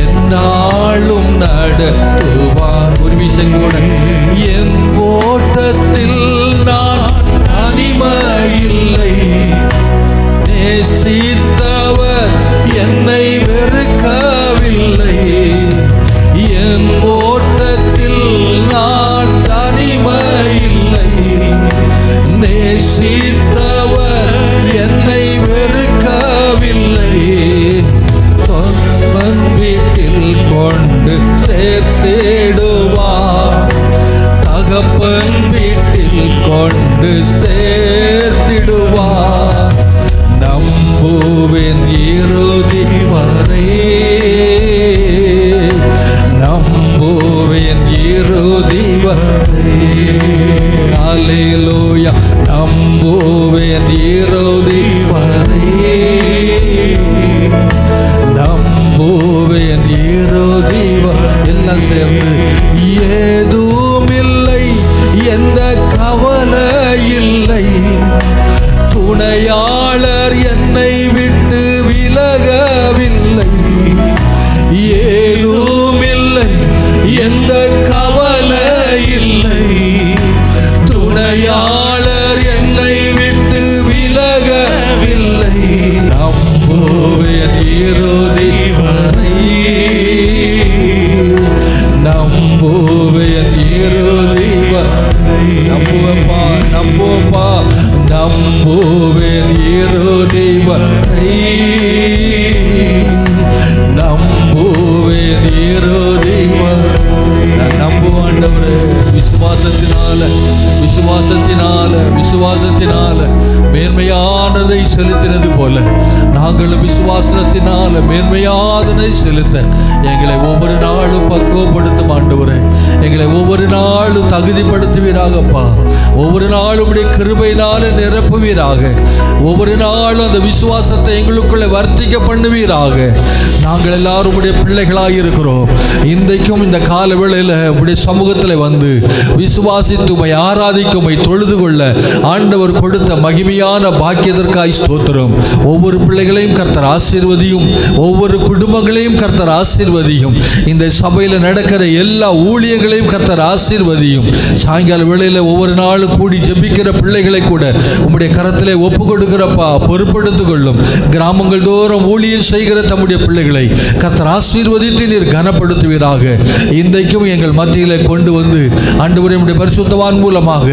என்னாலும் நடத்துவார். ஒரு விஷயம் கூட, என் ஓட்டத்தில் நான் தனிமை இல்லை, நேசித்தவர் என்னை வெறுக்கவில்லை. என் ஓட்டத்தில் நான் தனிமை இல்லை, நேசித்தவர் என்னை வெறுக்கவில்லை. சொந்தன் வீட்டில் கொண்டு சேர்த்திடுவார். தகப்பன் வீட்டில் கொண்டு சேர்த்திடுவார். நம்புவேன் இறுதி வரை, நம்புவேன் இறுதி வரை. அல்லேலூயா. நம்புவேன் இறுதி வரை, நம்புவேன் இறுதி வரை. எல்லாம் சேர்ந்து, ஏதும் இல்லை, எந்த கவலை இல்லை, துணையாளர் என்னை விட்டு நம்புவேன் இறுதி வரை, நம்புவேன் இறுதி வரை. நம்புவேப்பா, நம்புவேப்பா, நம்புவேன் இறுதி வரை, நம்புவேன் இறுதி வரை. நான் நம்புவேன் ஆண்டவரே. விசுவாசத்தினால விசுவாசத்தினால விசுவாசத்தினால மேன்மையானதை செலுத்தினது போல நாங்களும் விசுவாசத்தினால மேன்மையானதை செலுத்த எங்களை ஒவ்வொரு நாளும் பக்குவப்படுத்தும் ஆண்டவரே. எங்களை ஒவ்வொரு நாளும் தகுதிப்படுத்துவீராகப்பா. ஒவ்வொரு நாளும் உடைய கிருபையினால நிரப்புவீராக. ஒவ்வொரு நாளும் அந்த விசுவாசத்தை எங்களுக்குள்ள வர்த்திக்க பண்ணுவீராக. நாங்கள் எல்லாரும் உடைய பிள்ளைகளாக இருக்கிறோம். இன்றைக்கும் இந்த கால வேளையில் உடைய சமூகத்தில் வந்து விசுவாசித்து உம்மை ஆராதிக்க உம்மை தொழுது கொள்ள ஆண்டவர் கொடுத்த மகிமையான பாக்கியத்திற்காய் ஸ்தோத்திரம். ஒவ்வொரு பிள்ளைகளையும் கர்த்தர் ஆசீர்வதியும், ஒவ்வொரு குடும்பங்களையும் கர்த்தர் ஆசீர்வதியும். இந்த சபையில் நடக்கிற எல்லா ஊழியங்களையும் கர்த்தர் ஆசீர்வதியும். சாயங்கால வேளையில் ஒவ்வொரு நாளும் கூடி ஜெபிக்கிற பிள்ளைகளை கூட உம்முடைய கரத்திலே ஒப்பு கொடுக்கிறப்பா, பொறுப்படுத்திக் கொள்ளும். கிராமங்கள் தோறும் ஊழியம் செய்கிற தம்முடைய பிள்ளைகளை கர்த்தர் ஆசீர்வதித்து நீர் கனப்படுத்துவீராக. இன்றைக்கும் எங்கள் மத்தியிலே கொண்டு வந்து ஆண்டவரே உம்முடைய பரிசுத்தவான் மூலமாக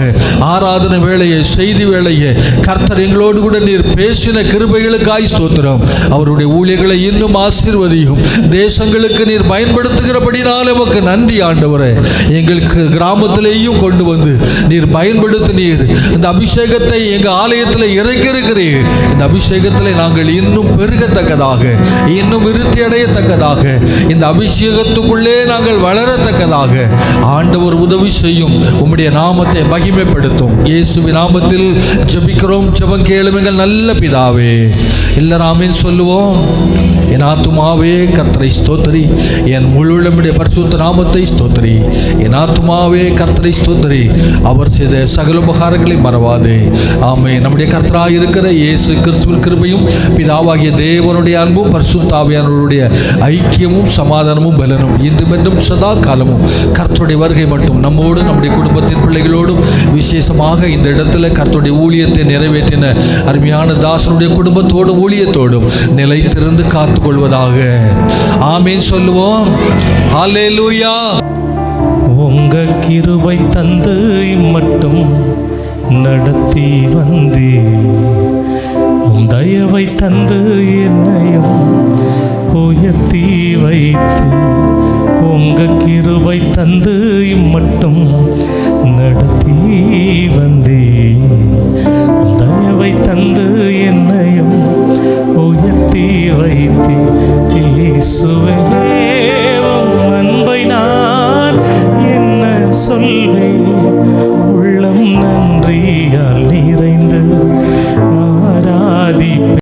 ஆராதனை வேளையை, செய்தி வேளையை கர்த்தர் எங்களோடு கூட நீர் பேசின கிருபைகளுக்காய் ஸ்தோத்திரம். அவருடைய ஊழியர்களை இன்னும் ஆசீர்வதியும். தேசங்களுக்கு நீர் பயன்படுத்துகிறபடினாலே உமக்கு நன்றி ஆண்டவரே. எங்களுக்கு கிராமத்திலேயும் கொண்டு வந்து நீர் பயன்படுத்தினீர். இந்த அபிஷேகத்தை எங்கள் ஆலயத்தில் இறக்கியிருக்கிறீர். இந்த அபிஷேகத்தில் நாங்கள் இன்னும் பெருகத்தக்கதாக, இன்னும் விருத்தி அடையத்தக்கதாக, இந்த அபிஷேகத்துக்குள்ளே நாங்கள் வளரத்தக்கதாக ஆண்டவர் உதவி செய்யும். உம்முடைய நாமத்தை மகிமைப்படுத்தும். இயேசுவின் நாமத்தில் ஜெபிக்கிறோம். ஜெபம் கேளும் எங்கள் நல்ல பிதாவே. எல்லாரும் ஆமென் சொல்லுவோம். என் ஆத்துமாவே கர்த்தரை ஸ்தோத்திரி, என் முழுவதுடைய பரிசுத்த நாமத்தை ஸ்தோத்திரி. என் ஆத்துமாவே கர்த்தரை ஸ்தோத்திரி, அவர் செய்த சகல உபகாரங்களை மறவாதே. ஆமென். நம்முடைய கர்த்தராக இருக்கிற இயேசு கிறிஸ்துவின் கிருபையும் பிதாவாகிய தேவனுடைய அன்பும் பரிசுத்த ஆவியானவருடைய ஐக்கியமும் சமாதானமும் பலனும் இன்றும் என்றும் சதா காலமும் கர்த்தருடைய வருகை மட்டும் நம்மோடு நம்முடைய குடும்பத்தின் பிள்ளைகளோடும் விசேஷமாக இந்த இடத்துல கர்த்தருடைய ஊழியத்தை நிறைவேற்றின அருமையான தாசனுடைய குடும்பத்தோடும் ஊழியத்தோடும் நிலைத்திருந்து காத்துக்கொள்வதாக. ஆமென் சொல்லுவோம். ஹல்லேலூயா. உங்க கிருபை தந்து இம்மட்டும் நடத்தி வந்தே, உம் தயவை தந்து என்னையும் உயர்த்தி வைத்து, உங்க கிருபை தந்து இம்மட்டும்